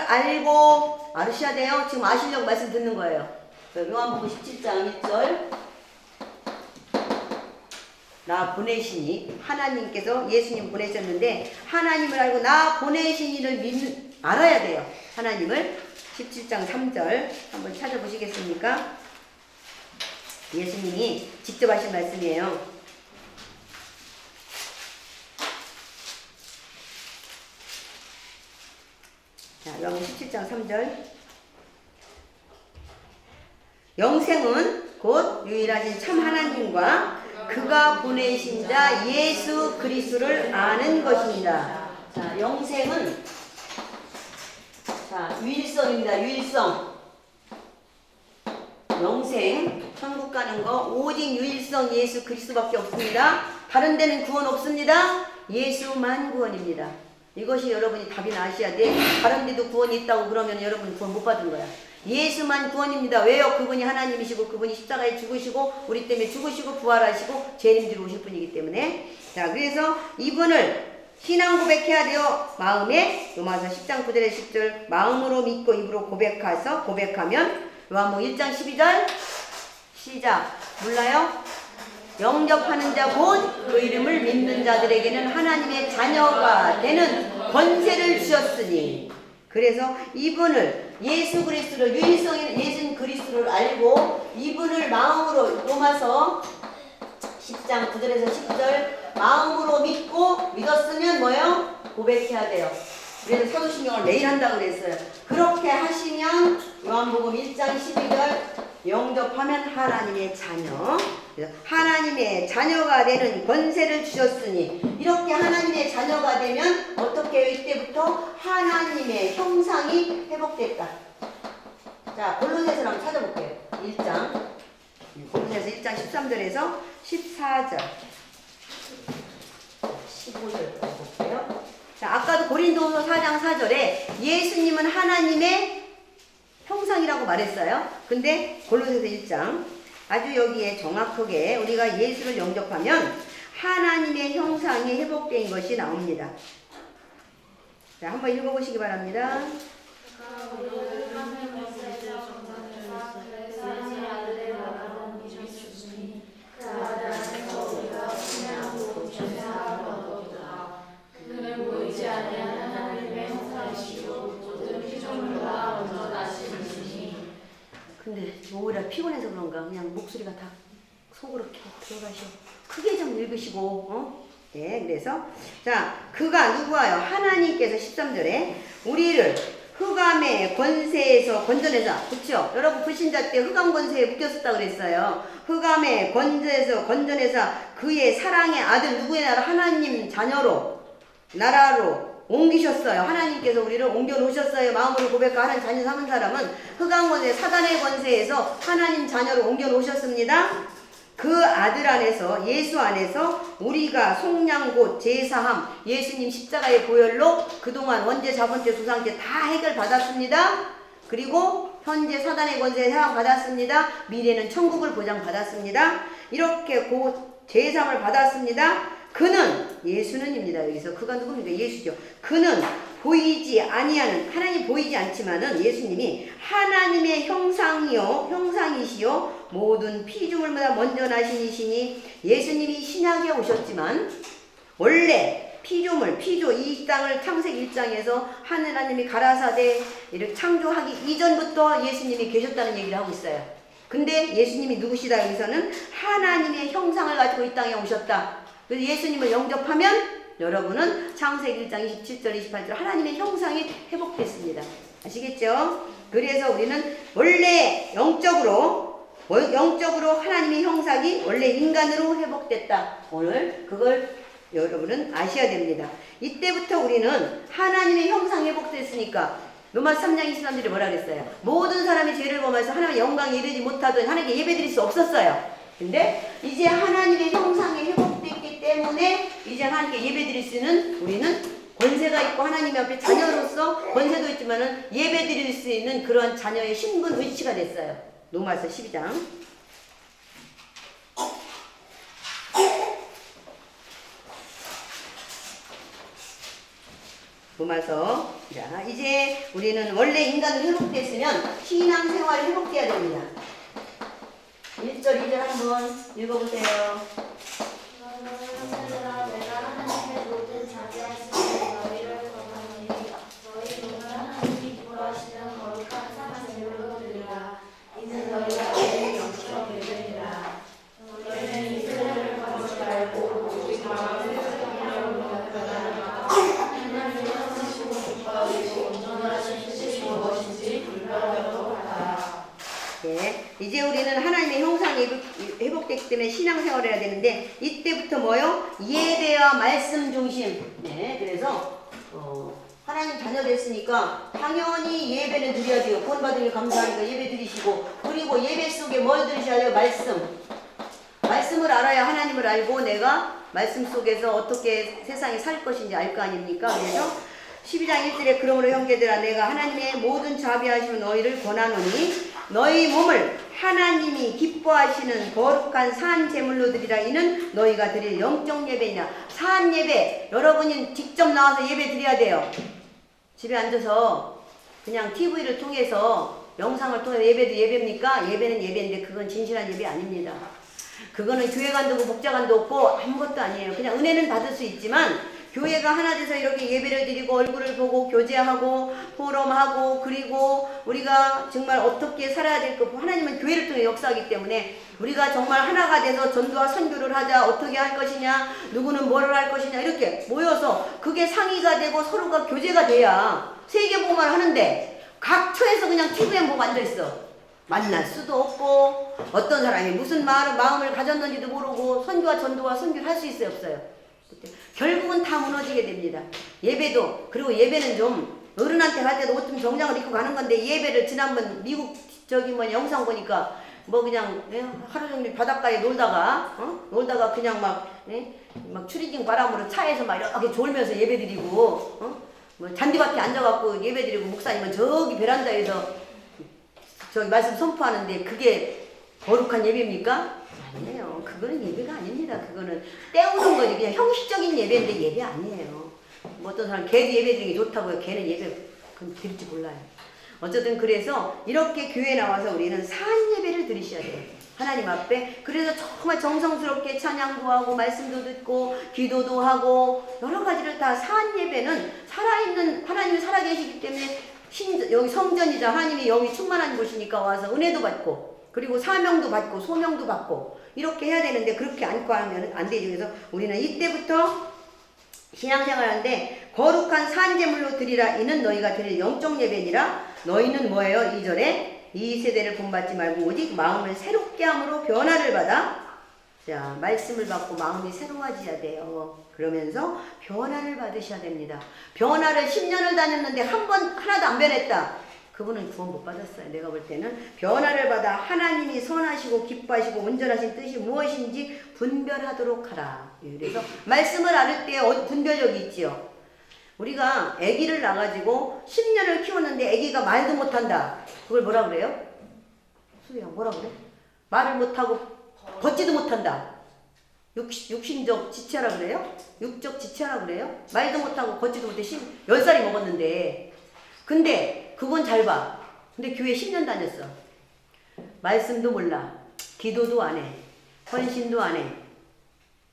알으셔야 돼요. 지금 아시려고 말씀 듣는 거예요. 요한복음 17장 1절. 나 보내시니, 하나님께서 예수님 보내셨는데 하나님을 알고 나 보내신 이를 알아야 돼요. 하나님을. 17장 3절 한번 찾아보시겠습니까? 예수님이 직접 하신 말씀이에요. 자, 요한복음 17장 3절. 영생은 곧 유일하신 참 하나님과 그가 보내신 자 예수 그리스도를 아는 것입니다. 자, 영생은 유일성입니다. 유일성. 영생, 천국 가는 거 오직 유일성 예수 그리스도밖에 없습니다. 다른 데는 구원 없습니다. 예수만 구원입니다. 이것이 여러분이 답이나 아셔야 돼. 다른 데도 구원이 있다고 그러면 여러분 구원 못 받은 거야. 예수만 구원입니다. 왜요? 그분이 하나님이시고 그분이 십자가에 죽으시고 우리 때문에 죽으시고 부활하시고 재림지로 오실 분이기 때문에. 자, 그래서 이분을 신앙 고백해야 돼요. 마음에, 로마서 10장 9절에 10절 마음으로 믿고 입으로 고백하면 요한복음 1장 12절 시작. 몰라요? 영접하는 자 곧 그 이름을 믿는 자들에게는 하나님의 자녀가 되는 권세를 주셨으니. 그래서 이분을 예수 그리스도를 유일성인 예수 그리스도를 알고 이분을 마음으로 로마서 10장 9절에서 10절 마음으로 믿었으면 뭐예요? 고백해야 돼요. 그래서 서두신경을 매일 한다고 그랬어요. 그렇게 하시면 요한복음 1장 12절 영접하면 하나님의 자녀, 하나님의 자녀가 되는 권세를 주셨으니. 이렇게 하나님의 자녀가 되면 어떻게 해요? 이때부터 하나님의 형상이 회복됐다. 자, 골로새서 한번 찾아볼게요. 1장 골로새서 1장 13절에서 14절 15절 볼게요. 자, 아까도 고린도후서 4장 4절에 예수님은 하나님의 형상이라고 말했어요. 근데 골로새서 1장 아주 여기에 정확하게 우리가 예수를 영접하면 하나님의 형상이 회복된 것이 나옵니다. 자, 한번 읽어보시기 바랍니다. 근데 오히려 피곤해서 그런가 그냥 목소리가 다 속으로 들어가시오. 크게 좀 읽으시고. 네, 그래서 자, 그가 누구와요? 하나님께서 13절에 우리를 흑암 흑암의 권세에서 건져내자. 그렇죠? 여러분 불신자 때 흑암 권세에 묶였었다고 그랬어요. 흑암의 권세에서 건져내사 그의 사랑의 아들 누구의 나라 하나님 자녀로 나라로 옮기셨어요. 하나님께서 우리를 옮겨 놓으셨어요. 마음으로 고백하고 하나님 자녀 삼은 사람은 흑암 권세 사단의 권세에서 하나님 자녀로 옮겨 놓으셨습니다. 그 아들 안에서 예수 안에서 우리가 속량 곧 제사함 예수님 십자가의 보혈로 그동안 원죄 자본죄 조상죄 다 해결받았습니다. 그리고 현재 사단의 권세에 해방받았습니다. 미래는 천국을 보장받았습니다. 이렇게 곧 제사함을 받았습니다. 그는 예수는입니다. 여기서 그가 누굽니까? 예수죠. 그는 보이지 아니하는 하나님 보이지 않지만은 예수님이 하나님의 형상이시요 모든 피조물보다 먼저 나신 이시니 예수님이 신약에 오셨지만 원래 피조 이 땅을 창세기 1장에서 하나님이 가라사대 이렇게 창조하기 이전부터 예수님이 계셨다는 얘기를 하고 있어요. 근데 예수님이 누구시다? 여기서는 하나님의 형상을 가지고 이 땅에 오셨다. 그래서 예수님을 영접하면 여러분은 창세기 1장 27절 28절 하나님의 형상이 회복됐습니다. 아시겠죠? 그래서 우리는 원래 영적으로 하나님의 형상이 원래 인간으로 회복됐다. 오늘 그걸 여러분은 아셔야 됩니다. 이때부터 우리는 하나님의 형상이 회복됐으니까 로마서 3장 23절에 뭐라 그랬어요? 모든 사람이 죄를 범해서 하나님의 영광에 이르지 못하던 하나님께 예배드릴 수 없었어요. 근데 이제 하나님의 형상이 회복됐기 때문에 이제 하나님께 예배드릴 수 있는 우리는 권세가 있고 하나님 앞에 자녀로서 권세도 있지만은 예배드릴 수 있는 그런 자녀의 신분 위치가 됐어요. 로마서 12장. 로마서. 자, 이제 우리는 원래 인간으로 회복됐으면 신앙생활이 회복돼야 됩니다. 1절 2절 한번 읽어보세요. 내가 하나님의 모든 자비하심에 너희를 거머쥐니 너희 몸을 하나님이 기뻐하시는 거룩한 산 제물로 드리라. 이는 너희가 드릴 영적 예배니라. 너희는 이스라엘을 거머쥐 말고 오직 마음을 새롭게 변화하라. 하나님을 찾으시고 기뻐하시고 온전하신 뜻이 무엇인지 불변하도록 하라. 네, 이제 우리는 하나님의 형상이 회복됐기 때문에 신앙생활을 해야 되는데 이때부터 뭐요? 예배와 말씀 중심. 네, 그래서 하나님 자녀 됐으니까 당연히 예배는 드려야 돼요. 구원받은 일 감사하니까 예배 드리시고 그리고 예배 속에 뭘 드리셔야 돼요? 말씀을 알아야 하나님을 알고 내가 말씀 속에서 어떻게 세상에 살 것인지 알 거 아닙니까? 그래서 12장 1절에 그러므로 형제들아 내가 하나님의 모든 자비하심을 너희를 권하노니 너희 몸을 하나님이 기뻐하시는 거룩한 산 제물로 드리라. 이는 너희가 드릴 영적 예배이냐. 산 예배 여러분이 직접 나와서 예배 드려야 돼요. 집에 앉아서 그냥 TV를 통해서 영상을 통해서 예배도 예배입니까? 예배는 예배인데 그건 진실한 예배 아닙니다. 그거는 교회관도 없고 목자관도 없고 아무것도 아니에요. 그냥 은혜는 받을 수 있지만 교회가 하나 돼서 이렇게 예배를 드리고 얼굴을 보고 교제하고 포럼하고 그리고 우리가 정말 어떻게 살아야 될까. 하나님은 교회를 통해 역사하기 때문에 우리가 정말 하나가 돼서 전도와 선교를 하자. 어떻게 할 것이냐. 누구는 뭐를 할 것이냐. 이렇게 모여서 그게 상의가 되고 서로가 교제가 돼야 세계복음을 하는데 각처에서 그냥 TV에 보고 앉아있어. 만날 수도 없고 어떤 사람이 무슨 마음을 가졌는지도 모르고 선교와 전도와 선교를 할 수 있어요? 없어요? 결국은 다 무너지게 됩니다. 예배도. 그리고 예배는 좀 어른한테 갈 때도 옷 좀 정장을 입고 가는 건데 예배를 지난번 미국 영상 보니까 뭐 그냥 하루 종일 바닷가에 놀다가 그냥 막 추리닝 바람으로 차에서 막 이렇게 졸면서 예배드리고 뭐 잔디밭에 앉아갖고 예배드리고 목사님은 저기 베란다에서 저기 말씀 선포하는데 그게 거룩한 예배입니까? 아니에요. 그거는 예배가 아닙니다. 그거는 때우는 거지. 그냥 형식적인 예배인데 예배 아니에요. 뭐 어떤 사람 개도 예배 드리는 게 좋다고요. 개는 예배 그건 드릴지 몰라요. 어쨌든 그래서 이렇게 교회에 나와서 우리는 산 예배를 드리셔야 돼요. 하나님 앞에. 그래서 정말 정성스럽게 찬양도 하고 말씀도 듣고 기도도 하고 여러 가지를 다 산 예배는 살아있는 하나님이 살아계시기 때문에 여기 성전이자 하나님의 영이 충만한 곳이니까 와서 은혜도 받고 그리고 사명도 받고 소명도 받고 이렇게 해야 되는데 그렇게 않고 하면 안 되죠. 그래서 우리는 이때부터 신앙생활하는데 거룩한 산제물로 드리라. 이는 너희가 드릴 영적 예배니라. 너희는 뭐예요? 2절에 이 세대를 본받지 말고 오직 마음을 새롭게 함으로 변화를 받아. 자, 말씀을 받고 마음이 새로워져야 돼요. 그러면서 변화를 받으셔야 됩니다. 변화를 10년을 다녔는데 하나도 안 변했다. 그분은 구원 못 받았어요. 내가 볼 때는 변화를 받아 하나님이 선하시고 기뻐하시고 온전하신 뜻이 무엇인지 분별하도록 하라. 그래서 말씀을 알을 때 분별력이 있지요. 우리가 아기를 낳아가지고 10년을 키웠는데 아기가 말도 못한다. 그걸 뭐라 그래요? 수야 뭐라 그래? 말을 못하고 걷지도 못한다. 육신적 지체라 그래요? 육적 지체라 그래요? 말도 못하고 걷지도 못해 10살이 먹었는데. 근데 그건 잘 봐. 근데 교회 10년 다녔어. 말씀도 몰라. 기도도 안 해. 헌신도 안 해.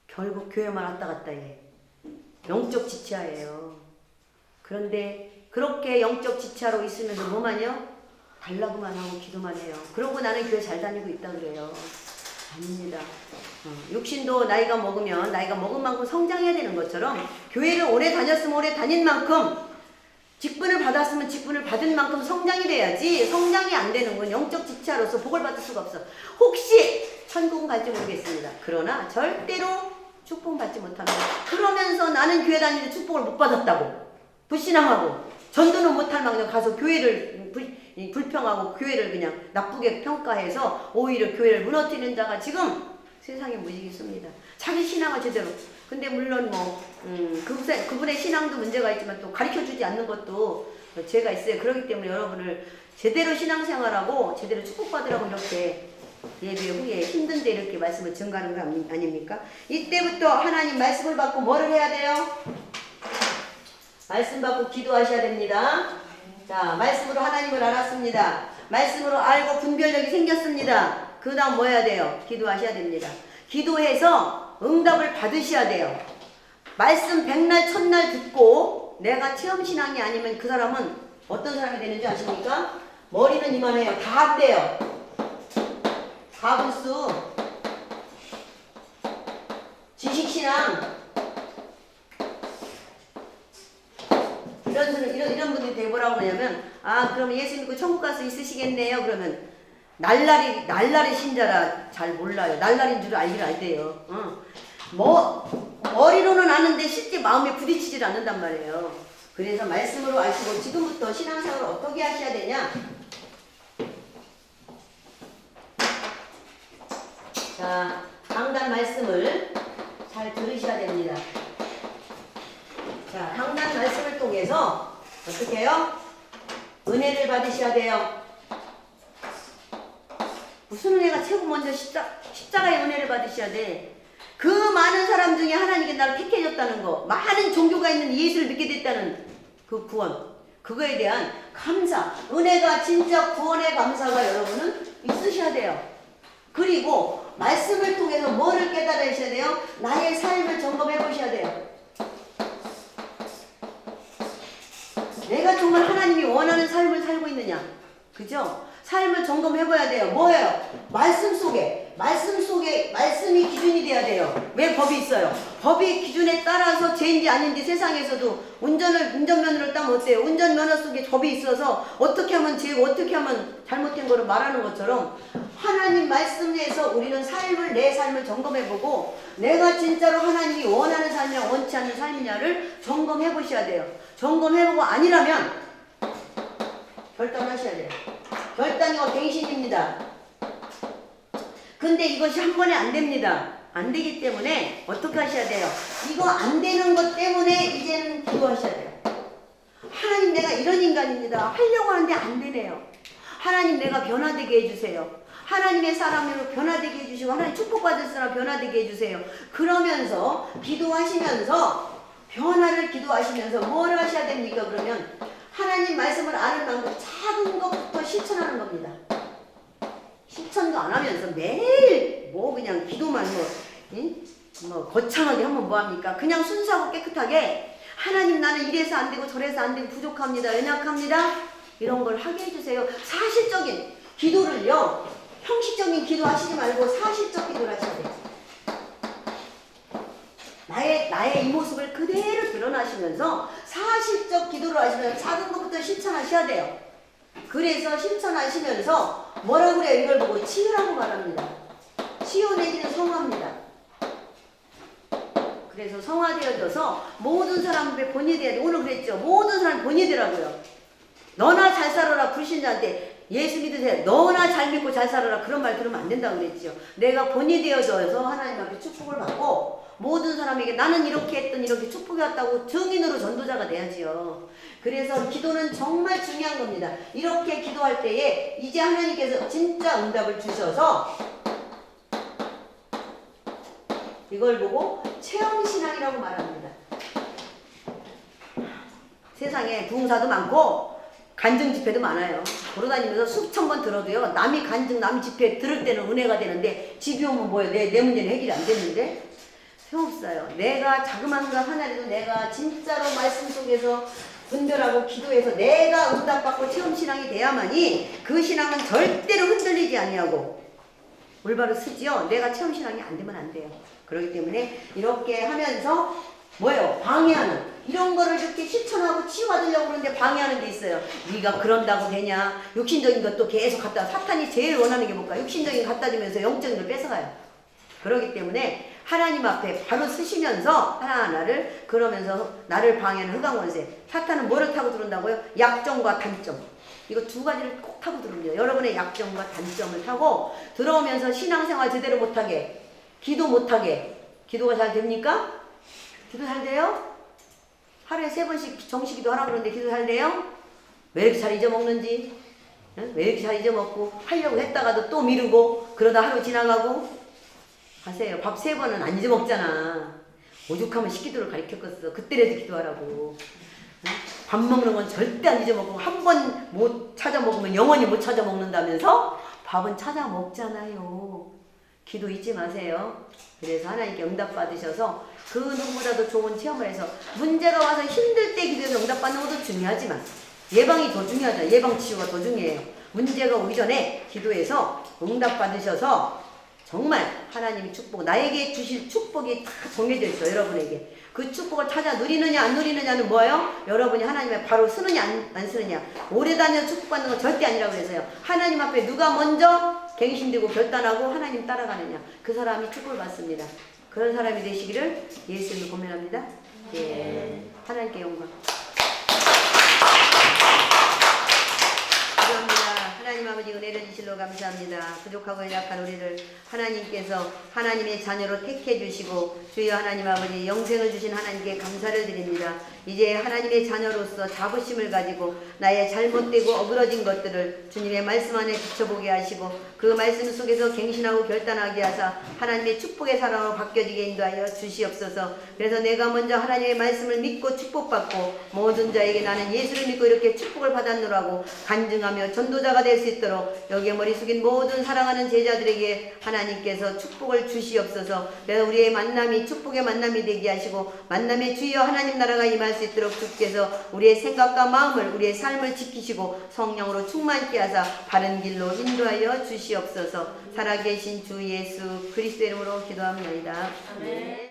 결국 교회만 왔다 갔다 해. 영적 지체예요. 그런데 그렇게 영적 지체로 있으면서 뭐만요? 달라고만 하고 기도만 해요. 그러고 나는 교회 잘 다니고 있다 그래요. 아닙니다. 육신도 나이가 먹은 만큼 성장해야 되는 것처럼 교회를 오래 다녔으면 오래 다닌 만큼 직분을 받았으면 직분을 받은 만큼 성장이 돼야지. 성장이 안 되는 건 영적 지체로서 복을 받을 수가 없어. 혹시 천국은 갈지 모르겠습니다. 그러나 절대로 축복받지 못합니다. 그러면서 나는 교회 다니는데 축복을 못 받았다고 불신앙하고 전도는 못할 망정 가서 교회를 불평하고 교회를 그냥 나쁘게 평가해서 오히려 교회를 무너뜨리는 자가 지금 세상에 무지 있습니다. 자기 신앙을 제대로. 근데 물론 그분의 신앙도 문제가 있지만 또 가르쳐주지 않는 것도 죄가 있어요. 그렇기 때문에 여러분을 제대로 신앙생활하고 제대로 축복받으라고 이렇게 예배 후에 힘든데 이렇게 말씀을 증가하는 거 아닙니까? 이때부터 하나님 말씀을 받고 뭐를 해야 돼요? 말씀 받고 기도하셔야 됩니다. 자, 말씀으로 하나님을 알았습니다. 말씀으로 알고 분별력이 생겼습니다. 그 다음 뭐 해야 돼요? 기도하셔야 됩니다. 기도해서 응답을 받으셔야 돼요. 말씀 백날 첫날 듣고 내가 체험신앙이 아니면 그 사람은 어떤 사람이 되는지 아십니까? 머리는 이만해요. 다 한대요. 가불수 지식신앙 이런 분들이 되게 뭐라고 그러냐면 그럼 예수 믿고 천국 갈 수 있으시겠네요. 그러면 날라리 신자라 잘 몰라요. 날라리인 줄 알기를 알대요. 머리로는 아는데 실제 마음에 부딪히질 않는단 말이에요. 그래서 말씀으로 아시고 지금부터 신앙생활을 어떻게 하셔야 되냐? 자, 강단 말씀을 잘 들으셔야 됩니다. 자, 강단 말씀을 통해서 어떻게 해요? 은혜를 받으셔야 돼요. 무슨 은혜가 최고 먼저 십자가의 은혜를 받으셔야 돼. 그 많은 사람 중에 하나님께 나를 택해줬다는 거, 많은 종교가 있는 예수를 믿게 됐다는 그 구원, 그거에 대한 감사, 은혜가 진짜 구원의 감사가 여러분은 있으셔야 돼요. 그리고 말씀을 통해서 뭐를 깨달으셔야 돼요? 나의 삶을 점검해 보셔야 돼요. 내가 정말 하나님이 원하는 삶을 살고 있느냐? 그죠? 삶을 점검해봐야 돼요. 뭐예요? 말씀 속에 말씀이 기준이 돼야 돼요. 왜 법이 있어요? 법이 기준에 따라서 죄인지 아닌지 세상에서도 운전면허를 따면 어때요? 운전면허 속에 법이 있어서 어떻게 하면 죄고 어떻게 하면 잘못된 거를 말하는 것처럼 하나님 말씀에서 우리는 내 삶을 점검해보고 내가 진짜로 하나님이 원하는 삶이냐 원치 않는 삶이냐를 점검해보셔야 돼요. 점검해보고 아니라면 결단하셔야 돼요. 결단이 갱신입니다. 근데 이것이 한 번에 안 됩니다. 안 되기 때문에 어떻게 하셔야 돼요? 이거 안 되는 것 때문에 이제는 기도하셔야 돼요. 하나님 내가 이런 인간입니다. 하려고 하는데 안 되네요. 하나님 내가 변화되게 해주세요. 하나님의 사람으로 변화되게 해주시고 하나님 축복받을 사람 변화되게 해주세요. 그러면서 기도하시면서 변화를 기도하시면서 뭘 하셔야 됩니까? 그러면 하나님 말씀을 아는 만큼 작은 것부터 실천하는 겁니다. 실천도 안 하면서 매일 그냥 기도만 거창하게 하면 뭐합니까? 그냥 순수하고 깨끗하게 하나님 나는 이래서 안 되고 저래서 안 되고 부족합니다. 연약합니다. 이런 걸 하게 해주세요. 사실적인 기도를요. 형식적인 기도 하시지 말고 사실적 기도를 하셔야 돼요. 나의 이 모습을 그대로 드러나시면서 사실적 기도를 하시면서 작은 것부터 실천하셔야 돼요. 그래서 실천하시면서 뭐라고 그래요? 이걸 보고 치유라고 말합니다. 치유 내지는 성화입니다. 그래서 성화되어져서 모든 사람 앞에 본이 돼야 돼. 오늘 그랬죠. 모든 사람 본이 되라고요. 너나 잘 살아라 불신자한테 예수 믿으세요. 너나 잘 믿고 잘 살아라 그런 말 들으면 안 된다고 그랬죠. 내가 본이 되어져서 하나님 앞에 축복을 받고 모든 사람에게 나는 이렇게 했던 이렇게 축복이 왔다고 증인으로 전도자가 돼야지요. 그래서 기도는 정말 중요한 겁니다. 이렇게 기도할 때에 이제 하나님께서 진짜 응답을 주셔서 이걸 보고 체험신앙이라고 말합니다. 세상에 부흥사도 많고 간증 집회도 많아요. 돌아다니면서 수천 번 들어도요. 남이 간증, 남이 집회 들을 때는 은혜가 되는데 집이 오면 뭐예요? 내 문제는 해결이 안 되는데? 소용없어요. 내가 자그마한 것 하나라도 내가 진짜로 말씀 속에서 분별하고 기도해서 내가 응답받고 체험신앙이 돼야만이 그 신앙은 절대로 흔들리지 아니하고 올바로 쓰지요. 내가 체험신앙이 안 되면 안 돼요. 그렇기 때문에 이렇게 하면서 뭐예요? 방해하는 이런 거를 이렇게 실천하고 치유받으려고 그러는데 방해하는 데 있어요. 네가 그런다고 되냐? 육신적인 것도 계속 갖다 사탄이 제일 원하는 게 뭘까? 육신적인 거 갖다 주면서 영적인 걸 뺏어가요. 그렇기 때문에 하나님 앞에 바로 쓰시면서 하나하나를 그러면서 나를 방해하는 흑암원세 사탄은 뭐를 타고 들어온다고요? 약점과 단점 이거 두 가지를 꼭 타고 들어옵니다. 여러분의 약점과 단점을 타고 들어오면서 신앙생활 제대로 못하게 기도 못하게 기도가 잘 됩니까? 기도 잘 돼요? 하루에 3번씩 정식기도 하라고 그러는데 기도 잘 돼요? 왜 이렇게 잘 잊어먹는지 응? 왜 이렇게 잘 잊어먹고 하려고 했다가도 또 미루고 그러다 하루 지나가고 가세요. 밥 3번은 안 잊어먹잖아. 오죽하면 식기도를 가르쳤겠어. 그때라도 기도하라고. 응? 밥 먹는 건 절대 안 잊어먹고 한 번 못 찾아 먹으면 영원히 못 찾아 먹는다면서 밥은 찾아 먹잖아요. 기도 잊지 마세요. 그래서 하나님께 응답 받으셔서 그 누구보다도 좋은 체험을 해서 문제가 와서 힘들 때 기도해서 응답 받는 것도 중요하지만 예방이 더 중요하죠. 예방 치유가 더 중요해요. 문제가 오기 전에 기도해서 응답 받으셔서 정말 하나님이 축복, 나에게 주실 축복이 다 정해져 있어요. 여러분에게. 그 축복을 찾아 누리느냐 안 누리느냐는 뭐예요? 여러분이 하나님의 바로 쓰느냐 안 쓰느냐. 오래 다녀 축복받는 건 절대 아니라고 그래서요. 하나님 앞에 누가 먼저 갱신되고 결단하고 하나님 따라가느냐. 그 사람이 축복을 받습니다. 그런 사람이 되시기를 예수님을 고면합니다. 예. 하나님께 영광. 하나님 아버지 은혜를 주실로 감사합니다. 부족하고 연약한 우리를 하나님께서 하나님의 자녀로 택해 주시고 주여 하나님 아버지 영생을 주신 하나님께 감사를 드립니다. 이제 하나님의 자녀로서 자부심을 가지고 나의 잘못되고 어그러진 것들을 주님의 말씀 안에 비춰보게 하시고 그 말씀 속에서 갱신하고 결단하게 하사 하나님의 축복의 사람으로 바뀌어지게 인도하여 주시옵소서. 그래서 내가 먼저 하나님의 말씀을 믿고 축복받고 모든 자에게 나는 예수를 믿고 이렇게 축복을 받았노라고 간증하며 전도자가 될 수 있도록 여기에 머리 숙인 모든 사랑하는 제자들에게 하나님께서 축복을 주시옵소서. 그래서 우리의 만남이 축복의 만남이 되게 하시고 만남의 주여 하나님 나라가 임할 수 있도록 주께서 우리의 생각과 마음을 우리의 삶을 지키시고 성령으로 충만케 하사 바른 길로 인도하여 주시옵소서. 살아계신 주 예수 그리스도의 이름으로 기도합니다. 아멘.